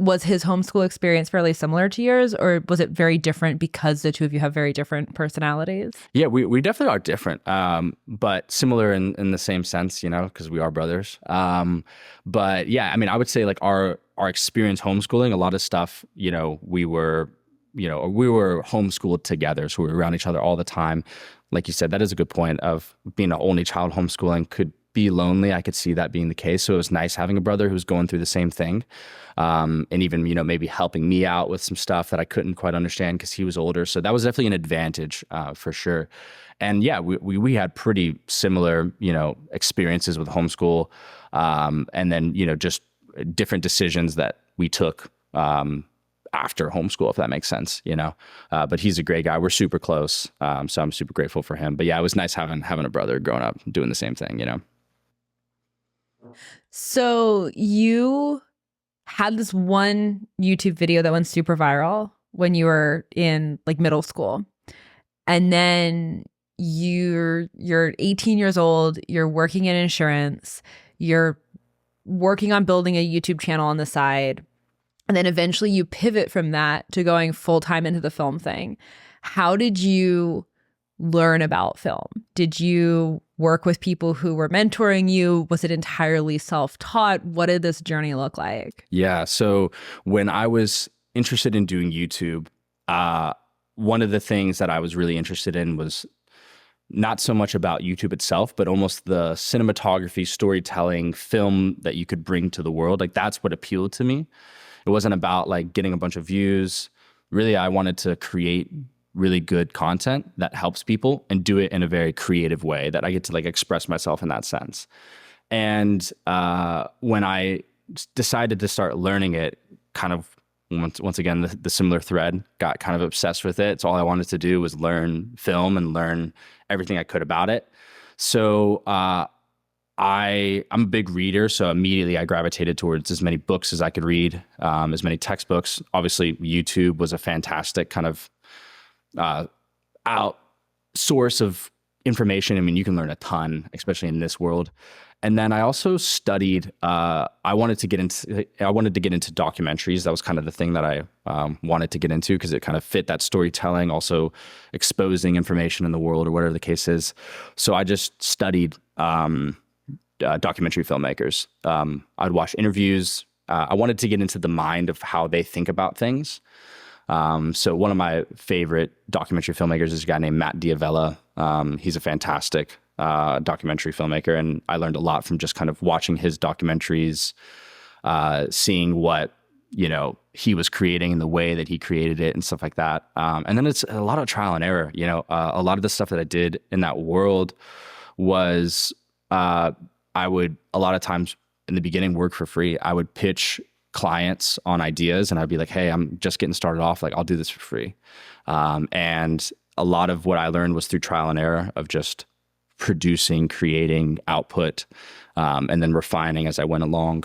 was his homeschool experience fairly similar to yours, or was it very different because the two of you have very different personalities? Yeah, we definitely are different, but similar in the same sense, because we are brothers. But yeah, I mean, I would say like our experience homeschooling, a lot of stuff, we were homeschooled together, so we were around each other all the time. Like you said, that is a good point of being an only child homeschooling could be lonely. I could see that being the case. So it was nice having a brother who was going through the same thing. And even, maybe helping me out with some stuff that I couldn't quite understand because he was older. So that was definitely an advantage for sure. And yeah, we had pretty similar, experiences with homeschool. And then, just different decisions that we took after homeschool, if that makes sense, but he's a great guy. We're super close. So I'm super grateful for him. But yeah, it was nice having a brother growing up doing the same thing, So you had this one YouTube video that went super viral when you were in like middle school. And then you're 18 years old, you're working in insurance, you're working on building a YouTube channel on the side. And then eventually you pivot from that to going full time into the film thing. How did you learn about film? Did you work with people who were mentoring you? Was it entirely self-taught? What did this journey look like? Yeah. So when I was interested in doing YouTube, one of the things that I was really interested in was not so much about YouTube itself, but almost the cinematography, storytelling, film that you could bring to the world. Like that's what appealed to me. It wasn't about like getting a bunch of views. Really, I wanted to create really good content that helps people and do it in a very creative way that I get to like express myself in that sense. And when I decided to start learning it, kind of once again, the similar thread, got kind of obsessed with it. So all I wanted to do was learn film and learn everything I could about it. So I'm a big reader, so immediately I gravitated towards as many books as I could read, as many textbooks. Obviously, YouTube was a fantastic kind of out source of information. I mean, you can learn a ton, especially in this world. And then I also studied. I wanted to get into documentaries. That was kind of the thing that I wanted to get into because it kind of fit that storytelling, also exposing information in the world or whatever the case is. So I just studied documentary filmmakers. I'd watch interviews. I wanted to get into the mind of how they think about things. So one of my favorite documentary filmmakers is a guy named Matt Diavella. He's a fantastic documentary filmmaker, and I learned a lot from just kind of watching his documentaries, seeing what he was creating and the way that he created it and stuff like that. And then it's a lot of trial and error. A lot of the stuff that I did in that world was I would a lot of times in the beginning work for free. I would pitch clients on ideas and I'd be like, hey, I'm just getting started off. Like, I'll do this for free. And a lot of what I learned was through trial and error of just producing, creating output, and then refining as I went along.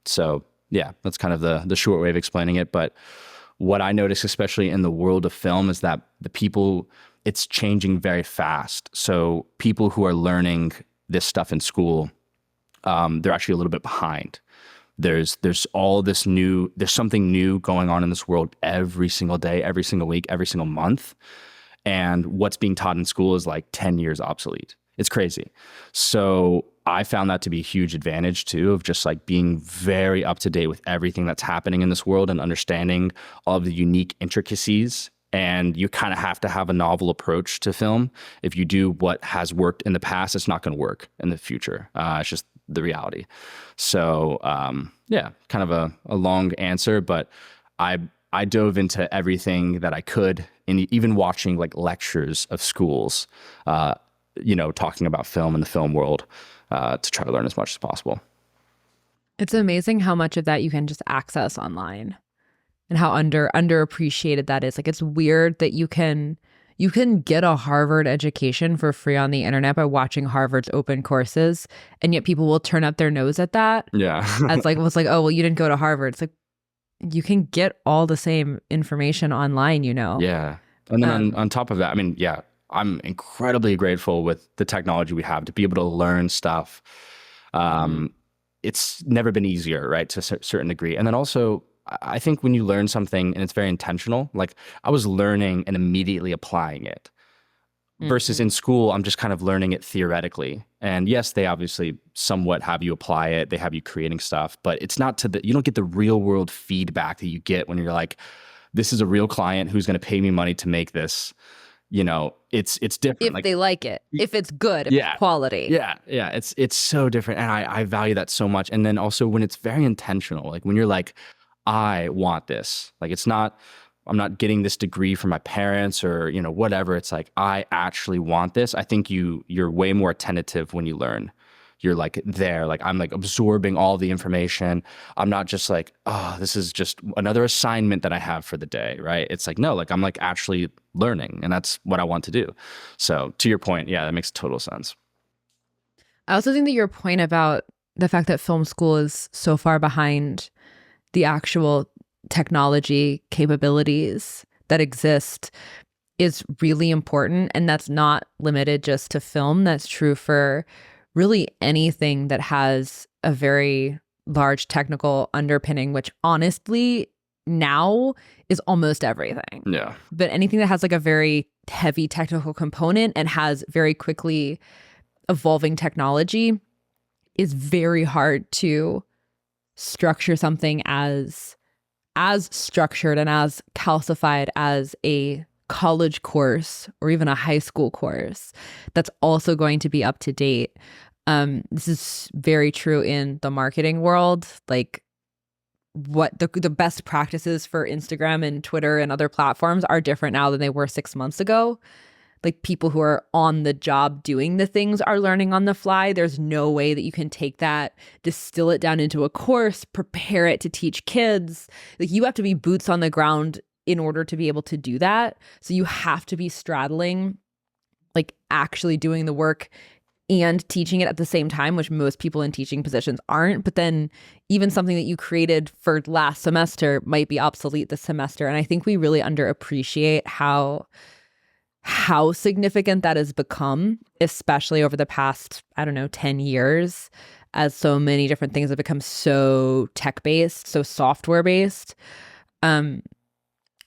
So yeah, that's kind of the short way of explaining it. But what I noticed, especially in the world of film, is that it's changing very fast. So people who are learning this stuff in school, they're actually a little bit behind. There's all this there's something new going on in this world every single day, every single week, every single month. And what's being taught in school is like 10 years obsolete. It's crazy. So I found that to be a huge advantage too, of just like being very up to date with everything that's happening in this world and understanding all of the unique intricacies. And you kind of have to have a novel approach to film. If you do what has worked in the past, it's not going to work in the future. It's just the reality. So yeah, kind of a long answer, but I dove into everything that I could, and even watching like lectures of schools, talking about film and the film world, to try to learn as much as possible. It's amazing how much of that you can just access online and how underappreciated that is. Like, it's weird that you can get a Harvard education for free on the internet by watching Harvard's open courses, and yet people will turn up their nose at that. Yeah. It's like, oh, well, you didn't go to Harvard. It's like, you can get all the same information online, Yeah. And then on top of that, I mean, yeah, I'm incredibly grateful with the technology we have to be able to learn stuff. It's never been easier, right, to a certain degree. And then also, I think when you learn something and it's very intentional, like I was learning and immediately applying it versus in school, I'm just kind of learning it theoretically. And yes, they obviously somewhat have you apply it. They have you creating stuff, but it's not you don't get the real world feedback that you get when you're like, this is a real client who's going to pay me money to make this. It's different. If like they like it, if it's good, if yeah, it's quality. yeah, it's so different, and I value that so much. And then also when it's very intentional, like when you're like, I want this. Like I'm not getting this degree from my parents or whatever. It's like I actually want this. I think you're way more attentive when you learn. You're like there, like I'm like absorbing all the information. I'm not just like, oh, this is just another assignment that I have for the day, right? It's like, no, like I'm like actually learning, and that's what I want to do. So to your point, yeah, that makes total sense. I also think that your point about the fact that film school is so far behind the actual technology capabilities that exist is really important. And that's not limited just to film. That's true for really anything that has a very large technical underpinning, which honestly now is almost everything. Yeah. But anything that has like a very heavy technical component and has very quickly evolving technology is very hard to structure something as structured and as calcified as a college course or even a high school course that's also going to be up to date. This is very true in the marketing world. Like what the best practices for Instagram and Twitter and other platforms are different now than they were 6 months ago. Like people who are on the job doing the things are learning on the fly. There's no way that you can take that, distill it down into a course, prepare it to teach kids. Like you have to be boots on the ground in order to be able to do that. So you have to be straddling, like actually doing the work and teaching it at the same time, which most people in teaching positions aren't. But then even something that you created for last semester might be obsolete this semester. And I think we really underappreciate how significant that has become, especially over the past, 10 years, as so many different things have become so tech-based, so software-based.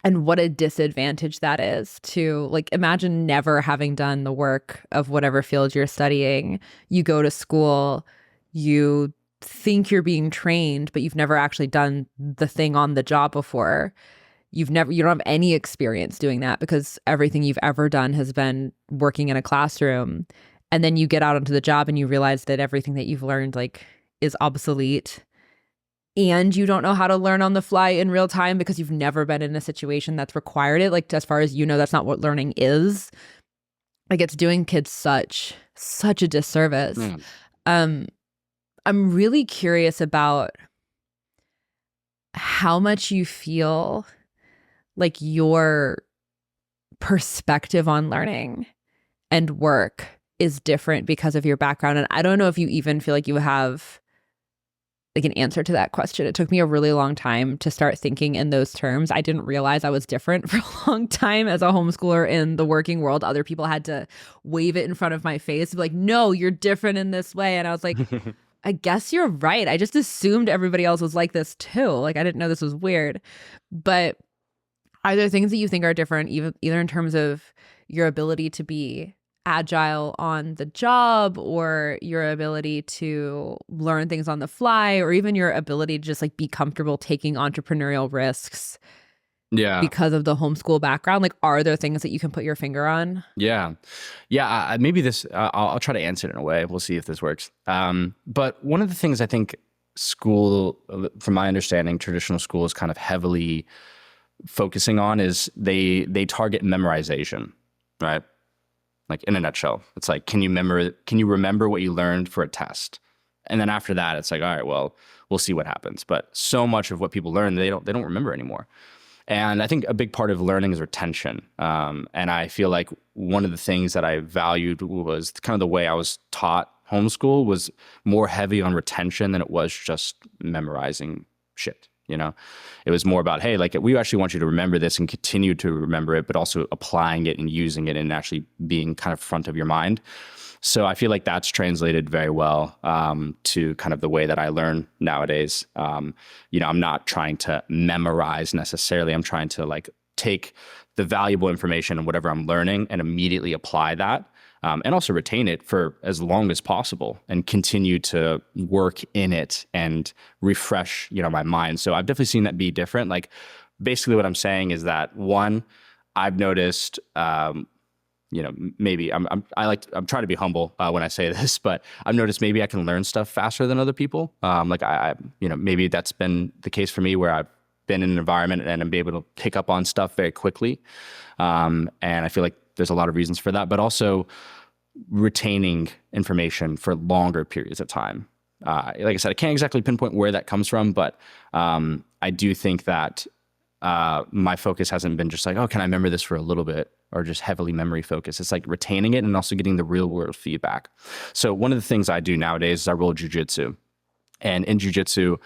And what a disadvantage that is to, like, imagine never having done the work of whatever field you're studying. You go to school, you think you're being trained, but you've never actually done the thing on the job before. You don't have any experience doing that because everything you've ever done has been working in a classroom. And then you get out onto the job and you realize that everything that you've learned, like, is obsolete. And you don't know how to learn on the fly in real time because you've never been in a situation that's required it. Like, as far as you know, that's not what learning is. Like, it's doing kids such a disservice. I'm really curious about how much you feel like your perspective on learning and work is different because of your background. And I don't know if you even feel like you have like an answer to that question. It took me a really long time to start thinking in those terms. I didn't realize I was different for a long time as a homeschooler in the working world. Other people had to wave it in front of my face, like, no, you're different in this way. And I was like, I guess you're right. I just assumed everybody else was like this too. Like, I didn't know this was weird. But are there things that you think are different, either in terms of your ability to be agile on the job or your ability to learn things on the fly or even your ability to just like be comfortable taking entrepreneurial risks because of the homeschool background? Like, are there things that you can put your finger on? Yeah. Maybe this, I'll try to answer it in a way. We'll see if this works. But one of the things I think school, from my understanding, traditional school is kind of heavily focusing on is they target memorization, right? Like, in a nutshell, it's like, can you remember what you learned for a test? And then after that, it's like, all right, well, we'll see what happens. But so much of what people learn, they don't remember anymore. And I think a big part of learning is retention. And I feel like one of the things that I valued was kind of the way I was taught homeschool was more heavy on retention than it was just memorizing shit. It was more about, hey, like, we actually want you to remember this and continue to remember it, but also applying it and using it and actually being kind of front of your mind. So I feel like that's translated very well to kind of the way that I learn nowadays. I'm not trying to memorize necessarily. I'm trying to like take the valuable information and whatever I'm learning and immediately apply that. And also retain it for as long as possible and continue to work in it and refresh, my mind. So I've definitely seen that be different. Like basically what I'm saying is that one, I've noticed, maybe I'm trying to be humble when I say this, but I've noticed maybe I can learn stuff faster than other people. Maybe that's been the case for me where I've been in an environment and I'm able to pick up on stuff very quickly. And I feel like there's a lot of reasons for that, but also retaining information for longer periods of time. Like I said, I can't exactly pinpoint where that comes from, but I do think that my focus hasn't been just like, oh, can I remember this for a little bit, or just heavily memory focused. It's like retaining it and also getting the real world feedback. So one of the things I do nowadays is I roll jujitsu. And in jujitsu,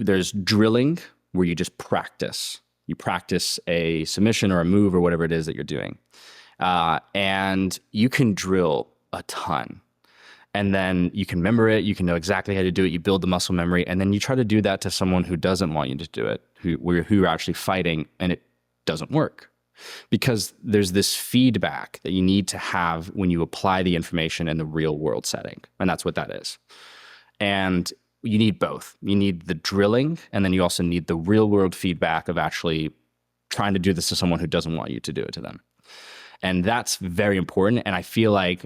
there's drilling where you just practice. You practice a submission or a move or whatever it is that you're doing. And you can drill a ton. And then you can remember it. You can know exactly how to do it. You build the muscle memory. And then you try to do that to someone who doesn't want you to do it, who you're actually fighting, and it doesn't work. Because there's this feedback that you need to have when you apply the information in the real world setting. And that's what that is. And you need both. You need the drilling, and then you also need the real world feedback of actually trying to do this to someone who doesn't want you to do it to them. And that's very important. And I feel like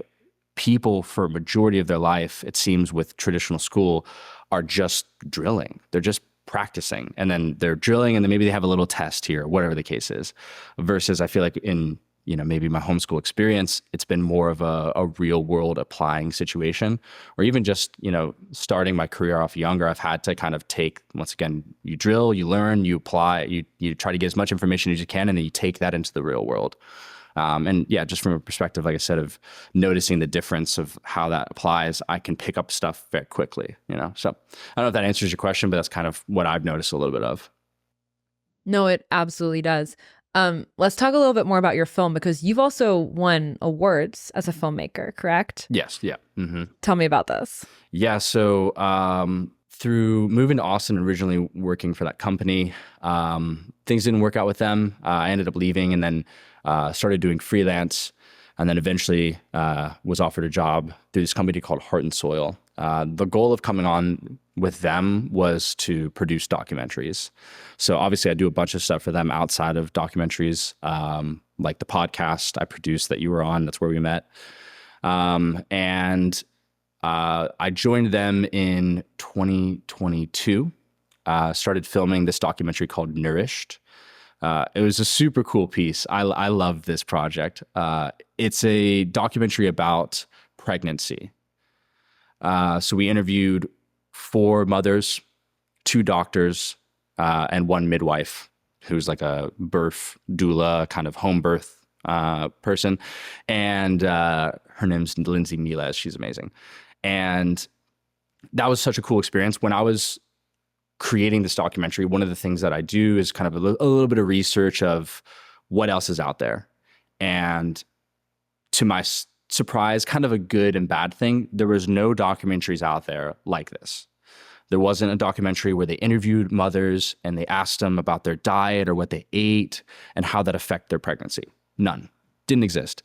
people, for a majority of their life, it seems with traditional school, are just drilling. They're just practicing, and then they're drilling, and then maybe they have a little test here, whatever the case is. Versus I feel like in, maybe my homeschool experience, it's been more of a real world applying situation, or even just, starting my career off younger, I've had to kind of take, once again, you drill, you learn, you apply, you try to get as much information as you can, and then you take that into the real world. And yeah, just from a perspective, like I said, of noticing the difference of how that applies, I can pick up stuff very quickly, So I don't know if that answers your question, but that's kind of what I've noticed a little bit of. No, it absolutely does. Let's talk a little bit more about your film, because you've also won awards as a filmmaker, correct? Yes. Yeah. Mm-hmm. Tell me about this. Yeah. So through moving to Austin, originally working for that company, things didn't work out with them. I ended up leaving, and then started doing freelance, and then eventually was offered a job through this company called Heart and Soil. The goal of coming on with them was to produce documentaries. So obviously I do a bunch of stuff for them outside of documentaries, like the podcast I produced that you were on. That's where we met. And I joined them in 2022, started filming this documentary called Nourished. It was a super cool piece. I love this project. It's a documentary about pregnancy. So we interviewed 4 mothers, 2 doctors, and 1 midwife who's like a birth doula, kind of home birth person. And her name's Lindsay Miles. She's amazing. And that was such a cool experience. When I was creating this documentary, one of the things that I do is kind of a little bit of research of what else is out there. And to my surprise, kind of a good and bad thing, there was no documentaries out there like this. There wasn't a documentary where they interviewed mothers and they asked them about their diet or what they ate and how that affected their pregnancy. None. Didn't exist.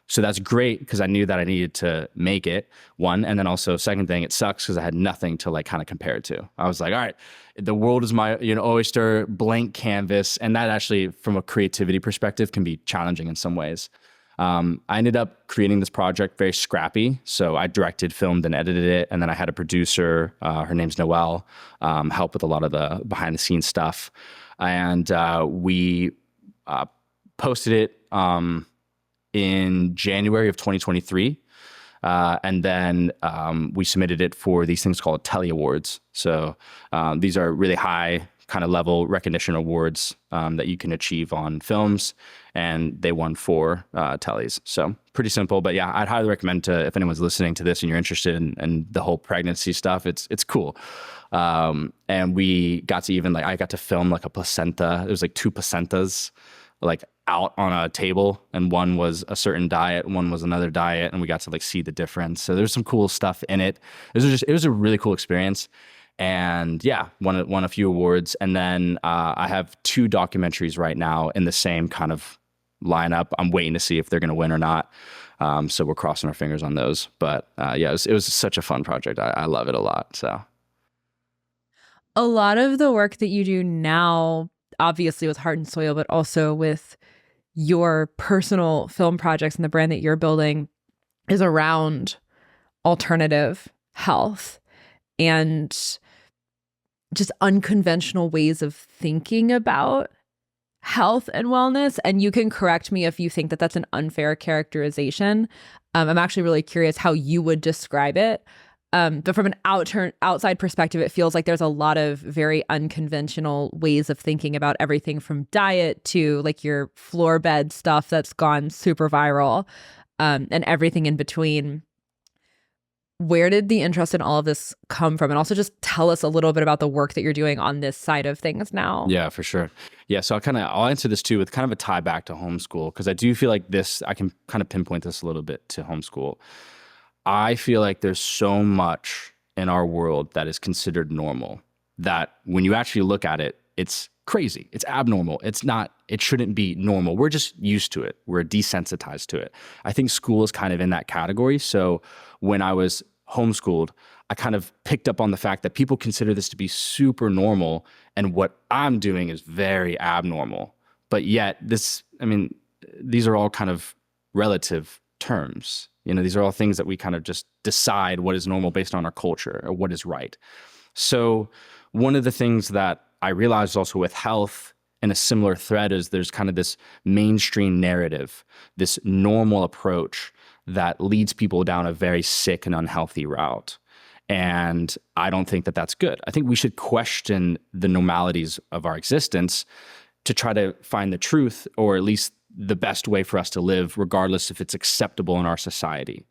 So that's great, because I knew that I needed to make it, one. And then also, second thing, it sucks because I had nothing to like kind of compare it to. I was like, all right, the world is my oyster, blank canvas. And that actually, from a creativity perspective, can be challenging in some ways. I ended up creating this project very scrappy. So I directed, filmed, and edited it. And then I had a producer, her name's Noelle, help with a lot of the behind the scenes stuff. And we posted it in January of 2023. And then we submitted it for these things called Telly Awards. So these are really high kind of level recognition awards that you can achieve on films. And they won 4 Tellys. So pretty simple. But yeah, I'd highly recommend to, if anyone's listening to this and you're interested in the whole pregnancy stuff, it's cool. And we got to even I got to film like a placenta. It was like 2 placentas like out on a table, and one was a certain diet, one was another diet, and we got to like see the difference. So there's some cool stuff in it. It was a really cool experience. And yeah, won a few awards. And then I have 2 documentaries right now in the same kind of lineup. I'm waiting to see if they're going to win or not. So we're crossing our fingers on those. But yeah, it was such a fun project. I love it a lot. So A lot of the work that you do now, obviously with Heart and Soil, but also with your personal film projects and the brand that you're building, is around alternative health and just unconventional ways of thinking about health and wellness. And you can correct me if you think that that's an unfair characterization. I'm actually really curious how you would describe it. But from an outside perspective, it feels like there's a lot of very unconventional ways of thinking about everything from diet to like your floor bed stuff that's gone super viral, and everything in between. Where did the interest in all of this come from? And also just tell us a little bit about the work that you're doing on this side of things now. yeah, for sure. Yeah, so I'll answer this too with kind of a tie back to homeschool, because I do feel like I can kind of pinpoint this a little bit to homeschool. I feel like there's so much in our world that is considered normal that when you actually look at it, it's crazy. It's abnormal. It shouldn't be normal. We're just used to it. We're desensitized to it. I think school is kind of in that category. So when I was homeschooled, I kind of picked up on the fact that people consider this to be super normal, and what I'm doing is very abnormal. But yet these are all kind of relative terms. These are all things that we kind of just decide what is normal based on our culture or what is right. So one of the things that I realized also with health in a similar thread is there's kind of this mainstream narrative, this normal approach that leads people down a very sick and unhealthy route. And I don't think that that's good. I think we should question the normalities of our existence to try to find the truth, or at least the best way for us to live, regardless if it's acceptable in our society.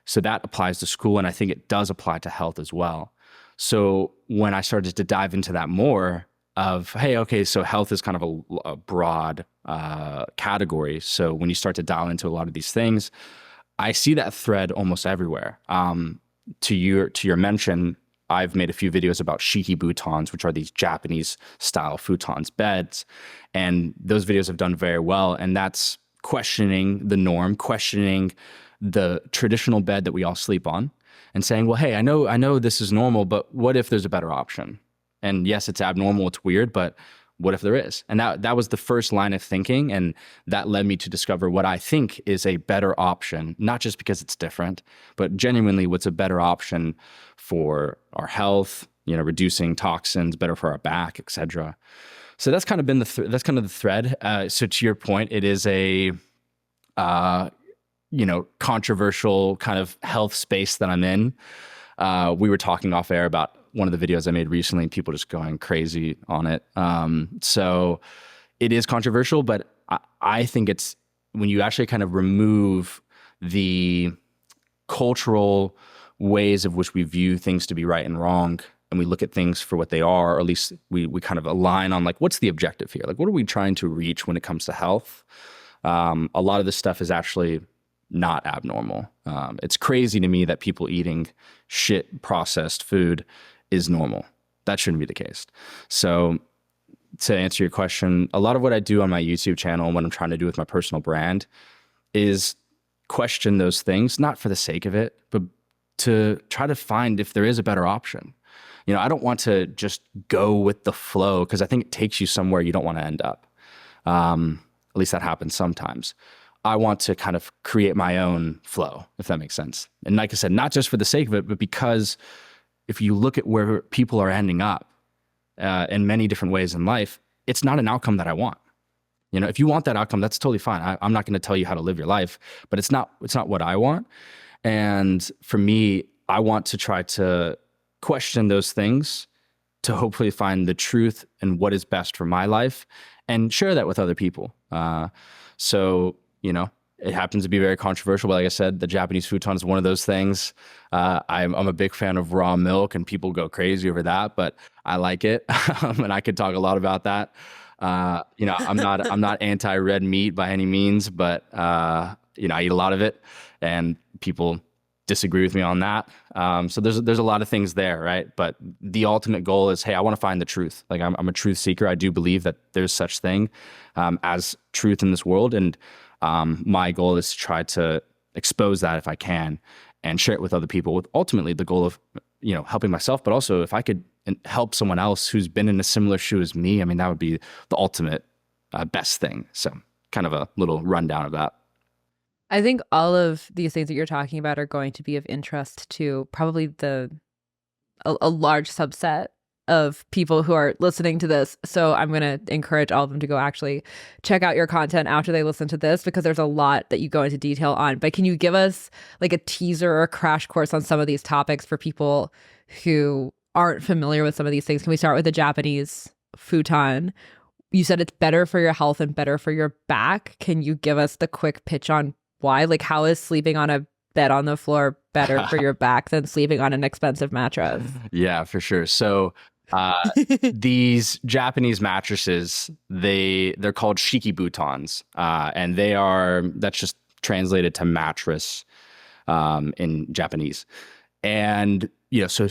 So that applies to school, and I think it does apply to health as well. So when I started to dive into that more of, hey, okay, so health is kind of a broad category. So when you start to dial into a lot of these things, I see that thread almost everywhere. To your mention, I've made a few videos about shiki futons, which are these Japanese style futons beds. And those videos have done very well. And that's questioning the norm, questioning the traditional bed that we all sleep on, and saying, well, hey, I know this is normal, but what if there's a better option? And yes, it's abnormal, it's weird, but what if there is? And that was the first line of thinking. And that led me to discover what I think is a better option, not just because it's different, but genuinely what's a better option for our health, reducing toxins, better for our back, etc. So that's kind of been that's kind of the thread. So to your point, it is a, controversial kind of health space that I'm in. We were talking off air about one of the videos I made recently, and people just going crazy on it. So it is controversial, but I think it's when you actually kind of remove the cultural ways of which we view things to be right and wrong, and we look at things for what they are, or at least we kind of align on like, what's the objective here? Like, what are we trying to reach when it comes to health? A lot of this stuff is actually not abnormal. It's crazy to me that people eating shit processed food is normal. That shouldn't be the case. So to answer your question, a lot of what I do on my YouTube channel and what I'm trying to do with my personal brand is question those things, not for the sake of it, but to try to find if there is a better option. I don't want to just go with the flow, because I think it takes you somewhere you don't want to end up. At least that happens sometimes. I want to kind of create my own flow, if that makes sense. And like I said, not just for the sake of it, but because if you look at where people are ending up in many different ways in life, it's not an outcome that I want. If you want that outcome, that's totally fine. I'm not going to tell you how to live your life, but it's not what I want. And for me, I want to try to question those things to hopefully find the truth and what is best for my life and share that with other people. So it happens to be very controversial, but like I said, the Japanese futon is one of those things. I'm a big fan of raw milk, and people go crazy over that, but I like it. And I could talk a lot about that. I'm not anti-red meat by any means, but I eat a lot of it, and people disagree with me on that. So there's a lot of things there, right? But the ultimate goal is, hey, I want to find the truth. Like I'm a truth seeker. I do believe that there's such thing as truth in this world, and my goal is to try to expose that if I can, and share it with other people, with ultimately the goal of helping myself, but also if I could help someone else who's been in a similar shoe as me, I mean, that would be the ultimate best thing. So kind of a little rundown of that. I think all of these things that you're talking about are going to be of interest to probably a large subset of people who are listening to this. So I'm going to encourage all of them to go actually check out your content after they listen to this, because there's a lot that you go into detail on. But can you give us like a teaser or a crash course on some of these topics for people who aren't familiar with some of these things? Can we start with the Japanese futon? You said it's better for your health and better for your back. Can you give us the quick pitch on why? Like, how is sleeping on a bed on the floor better for your back than sleeping on an expensive mattress? Yeah, for sure. So these Japanese mattresses, they're called shikibutons, and that's just translated to mattress in Japanese. And so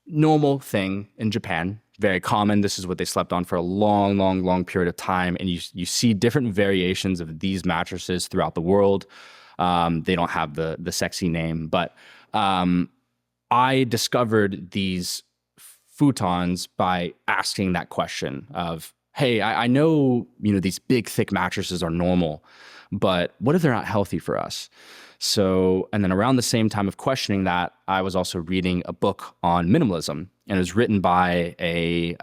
normal thing in Japan, very common. This is what they slept on for a long, long, long period of time. And you see different variations of these mattresses throughout the world. They don't have the sexy name, but I discovered these futons by asking that question of, hey, I know, these big, thick mattresses are normal, but what if they're not healthy for us? So, and then around the same time of questioning that, I was also reading a book on minimalism, and it was written by a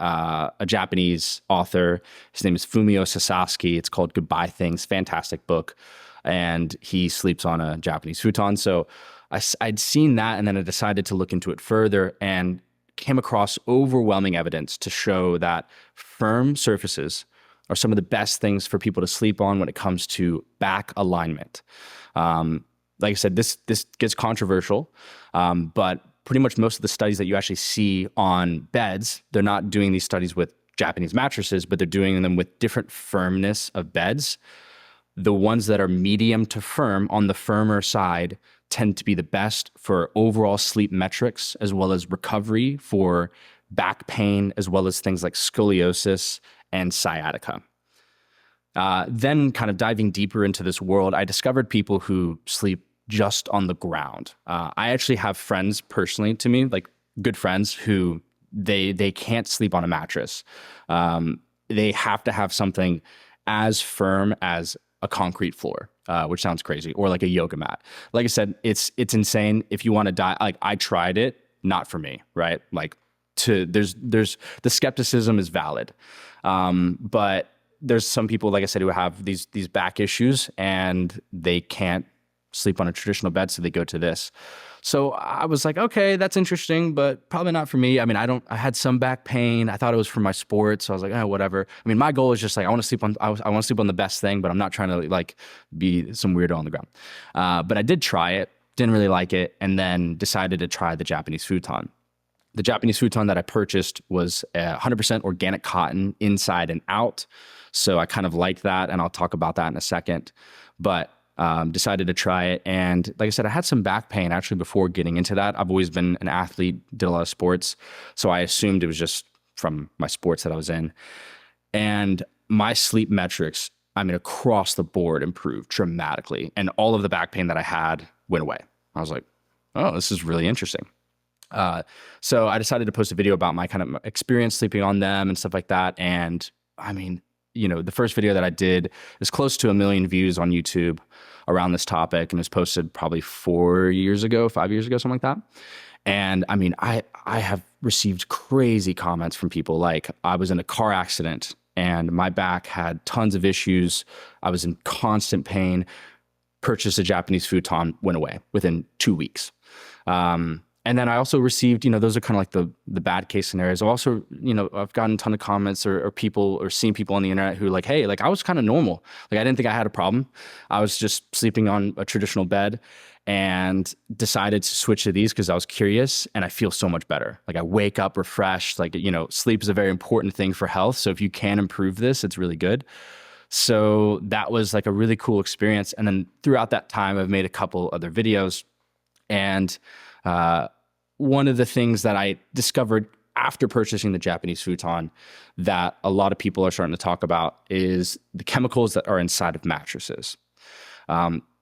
Japanese author. His name is Fumio Sasaki. It's called Goodbye Things. Fantastic book. And he sleeps on a Japanese futon. So I'd seen that, and then I decided to look into it further and came across overwhelming evidence to show that firm surfaces are some of the best things for people to sleep on when it comes to back alignment. Like I said, this gets controversial, but pretty much most of the studies that you actually see on beds, they're not doing these studies with Japanese mattresses, but they're doing them with different firmness of beds. The ones that are medium to firm, on the firmer side, tend to be the best for overall sleep metrics, as well as recovery for back pain, as well as things like scoliosis and sciatica. Then kind of diving deeper into this world, I discovered people who sleep just on the ground. I actually have friends personally to me, like good friends, who they can't sleep on a mattress. They have to have something as firm as a concrete floor, which sounds crazy, or like a yoga mat. Like I said, it's insane. If you want to die, like I tried it, not for me, right? Like there's the skepticism is valid, but there's some people, like I said, who have these back issues and they can't sleep on a traditional bed, so they go to this. So I was like, okay, that's interesting, but probably not for me. I mean, I had some back pain. I thought it was for my sport, so I was like, oh, whatever. I mean, my goal is just like, I want to sleep on the best thing, but I'm not trying to like be some weirdo on the ground. But I did try it, didn't really like it, and then decided to try the Japanese futon. The Japanese futon that I purchased was 100% organic cotton inside and out. So I kind of liked that, and I'll talk about that in a second. But decided to try it. And like I said, I had some back pain actually before getting into that. I've always been an athlete, did a lot of sports. So I assumed it was just from my sports that I was in. And my sleep metrics, I mean, across the board improved dramatically. And all of the back pain that I had went away. I was like, oh, this is really interesting. So I decided to post a video about my kind of experience sleeping on them and stuff like that. And I mean, the first video that I did is close to 1 million views on YouTube around this topic, and it was posted probably 5 years ago, something like that. And I mean, I have received crazy comments from people. Like, I was in a car accident and my back had tons of issues. I was in constant pain. Purchased a Japanese futon, went away within 2 weeks. And then I also received, those are kind of like the bad case scenarios. I've gotten a ton of comments or people or seen people on the internet who like, hey, like I was kind of normal. Like I didn't think I had a problem. I was just sleeping on a traditional bed and decided to switch to these because I was curious and I feel so much better. Like I wake up refreshed. Like, sleep is a very important thing for health. So if you can improve this, it's really good. So that was like a really cool experience. And then throughout that time, I've made a couple other videos. And one of the things that I discovered after purchasing the Japanese futon that a lot of people are starting to talk about is the chemicals that are inside of mattresses.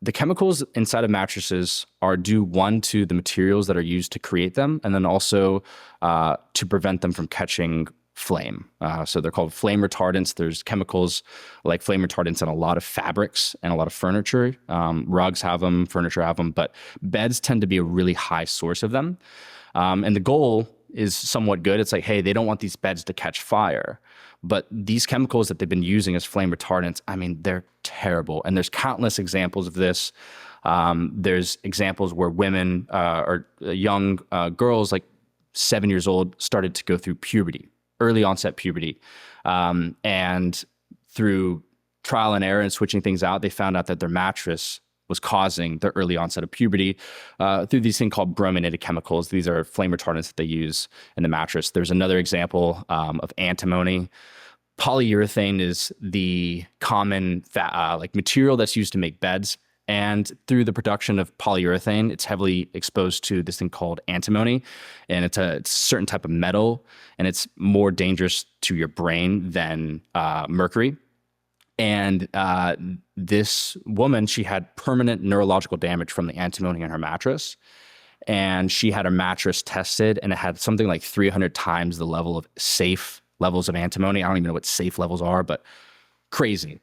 The chemicals inside of mattresses are due, one, to the materials that are used to create them, and then also to prevent them from catching flame. So they're called flame retardants. There's chemicals like flame retardants in a lot of fabrics and a lot of furniture. Rugs have them, furniture have them, but beds tend to be a really high source of them. And the goal is somewhat good. It's like, hey, they don't want these beds to catch fire. But these chemicals that they've been using as flame retardants, I mean, they're terrible. And there's countless examples of this. There's examples where women or young girls, like 7 years old, started to go through puberty. Early onset puberty. And through trial and error and switching things out, they found out that their mattress was causing the early onset of puberty through these things called brominated chemicals. These are flame retardants that they use in the mattress. There's another example of antimony. Polyurethane is the common material that's used to make beds. And through the production of polyurethane, it's heavily exposed to this thing called antimony. And it's a certain type of metal, and it's more dangerous to your brain than mercury. And this woman, she had permanent neurological damage from the antimony in her mattress. And she had her mattress tested, and it had something like 300 times the level of safe levels of antimony. I don't even know what safe levels are, but crazy.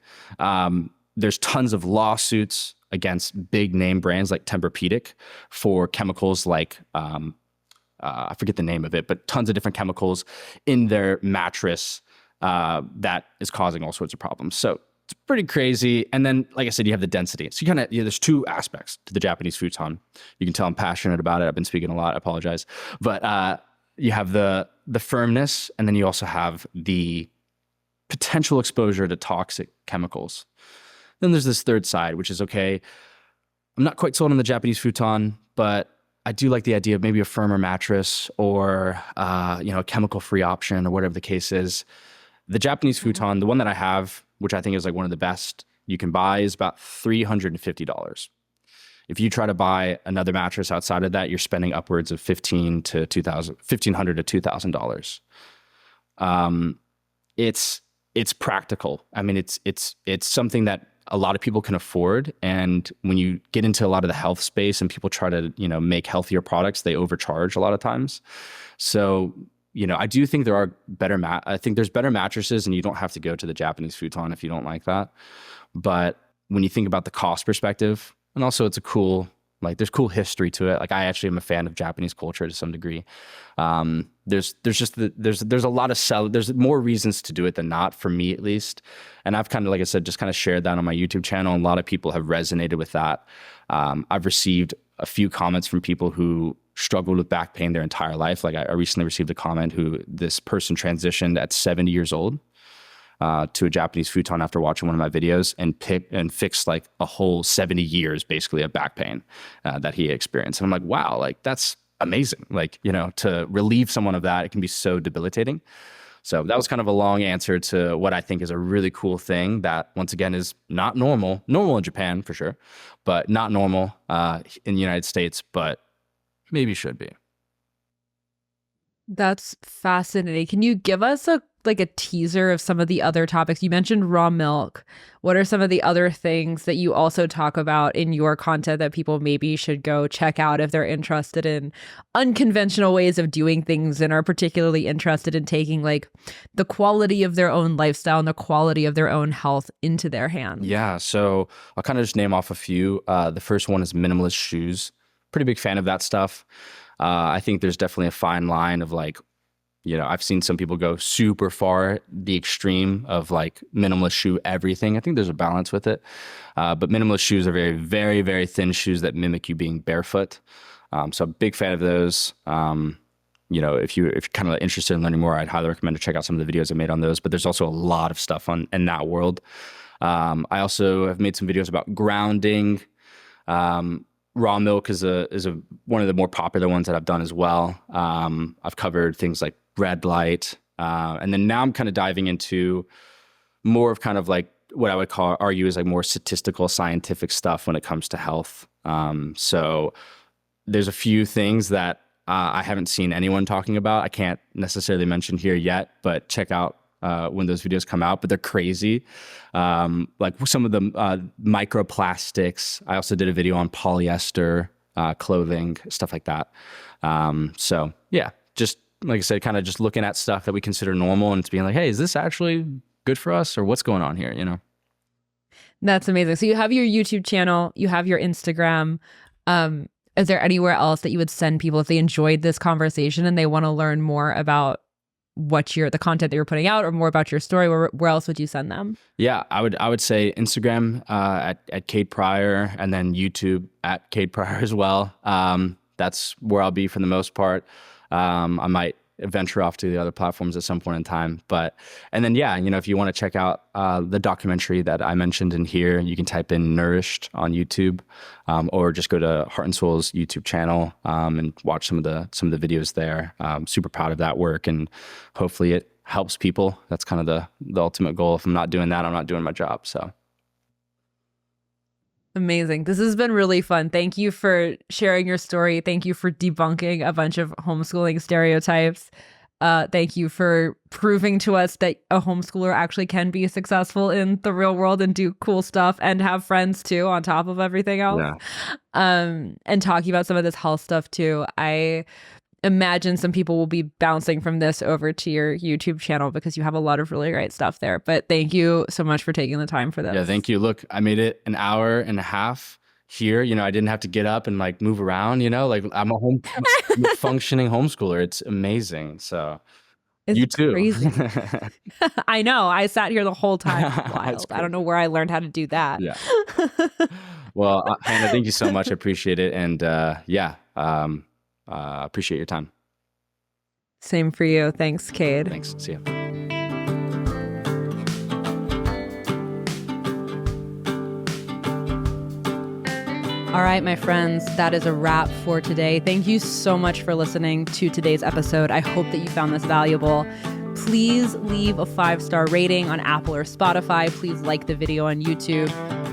There's tons of lawsuits against big name brands like Tempur-Pedic for chemicals like, I forget the name of it, but tons of different chemicals in their mattress that is causing all sorts of problems. So it's pretty crazy. And then, like I said, you have the density. So there's two aspects to the Japanese futon. You can tell I'm passionate about it. I've been speaking a lot. I apologize. But you have the firmness, and then you also have the potential exposure to toxic chemicals. Then there's this third side, which is, okay, I'm not quite sold on the Japanese futon, but I do like the idea of maybe a firmer mattress or, a chemical-free option or whatever the case is. The Japanese futon, the one that I have, which I think is like one of the best you can buy, is about $350. If you try to buy another mattress outside of that, you're spending upwards of $1,500 to $2,000. It's practical. I mean, it's something that a lot of people can afford. And when you get into a lot of the health space and people try to, make healthier products, they overcharge a lot of times. So, I do think there are I think there's better mattresses, and you don't have to go to the Japanese futon if you don't like that. But when you think about the cost perspective, and also it's there's cool history to it. Like I actually am a fan of Japanese culture to some degree. There's a lot of there's more reasons to do it than not, for me at least. And I've kind of, like I said, just kind of shared that on my YouTube channel. And a lot of people have resonated with that. I've received a few comments from people who struggled with back pain their entire life. Like I recently received a comment this person transitioned at 70 years old to a Japanese futon after watching one of my videos and fixed like a whole 70 years basically of back pain that he experienced. And I'm like, wow, like that's amazing. Like, to relieve someone of that, it can be so debilitating. So that was kind of a long answer to what I think is a really cool thing that, once again, is not normal in Japan for sure, but not normal in the United States, but maybe should be. That's fascinating. Can you give us a teaser of some of the other topics? You mentioned raw milk. What are some of the other things that you also talk about in your content that people maybe should go check out if they're interested in unconventional ways of doing things and are particularly interested in taking like the quality of their own lifestyle and the quality of their own health into their hands? Yeah, so I'll kind of just name off a few. The first one is minimalist shoes. Pretty big fan of that stuff. I think there's definitely a fine line of like, I've seen some people go super far, the extreme of like minimalist shoe everything. I think there's a balance with it. But minimalist shoes are very, very, very thin shoes that mimic you being barefoot. So a big fan of those. If you're kind of interested in learning more, I'd highly recommend to check out some of the videos I made on those. But there's also a lot of stuff in that world. I also have made some videos about grounding. Raw milk is one of the more popular ones that I've done as well. I've covered things like red light, and then now I'm kind of diving into more of kind of like what I would argue is like more statistical, scientific stuff when it comes to health. So there's a few things that I haven't seen anyone talking about. I can't necessarily mention here yet, but check out when those videos come out, but they're crazy. Like some of the microplastics. I also did a video on polyester clothing, stuff like that. So yeah, just like I said, kind of just looking at stuff that we consider normal and it's being like, hey, is this actually good for us or what's going on here? That's amazing. So you have your YouTube channel, you have your Instagram. Is there anywhere else that you would send people if they enjoyed this conversation and they want to learn more about the content that you're putting out or more about your story? Where else would you send them? Yeah, I would say Instagram at Cade Prior, and then YouTube at Cade Prior as well. That's where I'll be for the most part. I might venture off to the other platforms at some point in time. And then, if you want to check out the documentary that I mentioned in here, you can type in Nourished on YouTube, or just go to Heart and Soul's YouTube channel and watch some of the videos there. I'm super proud of that work, and hopefully it helps people. That's kind of the ultimate goal. If I'm not doing that, I'm not doing my job. So. Amazing. This has been really fun. Thank you for sharing your story. Thank you for debunking a bunch of homeschooling stereotypes. Thank you for proving to us that a homeschooler actually can be successful in the real world and do cool stuff and have friends too, on top of everything else. Yeah. And talking about some of this health stuff too. I imagine some people will be bouncing from this over to your YouTube channel because you have a lot of really great stuff there. But thank you so much for taking the time for this. Yeah, thank you. Look, I made it an hour and a half here. I didn't have to get up and like move around, like I'm a functioning homeschooler. It's amazing. So it's you too. Crazy. I know. I sat here the whole time. Wild. I don't know where I learned how to do that. Yeah. Well, Hannah, thank you so much. I appreciate it. And appreciate your time. Same for you. Thanks, Cade. Thanks. See ya. All right, my friends, that is a wrap for today. Thank you so much for listening to today's episode. I hope that you found this valuable. Please leave a 5-star rating on Apple or Spotify. Please like the video on YouTube.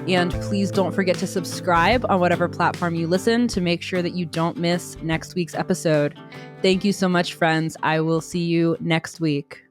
And please don't forget to subscribe on whatever platform you listen to make sure that you don't miss next week's episode. Thank you so much, friends. I will see you next week.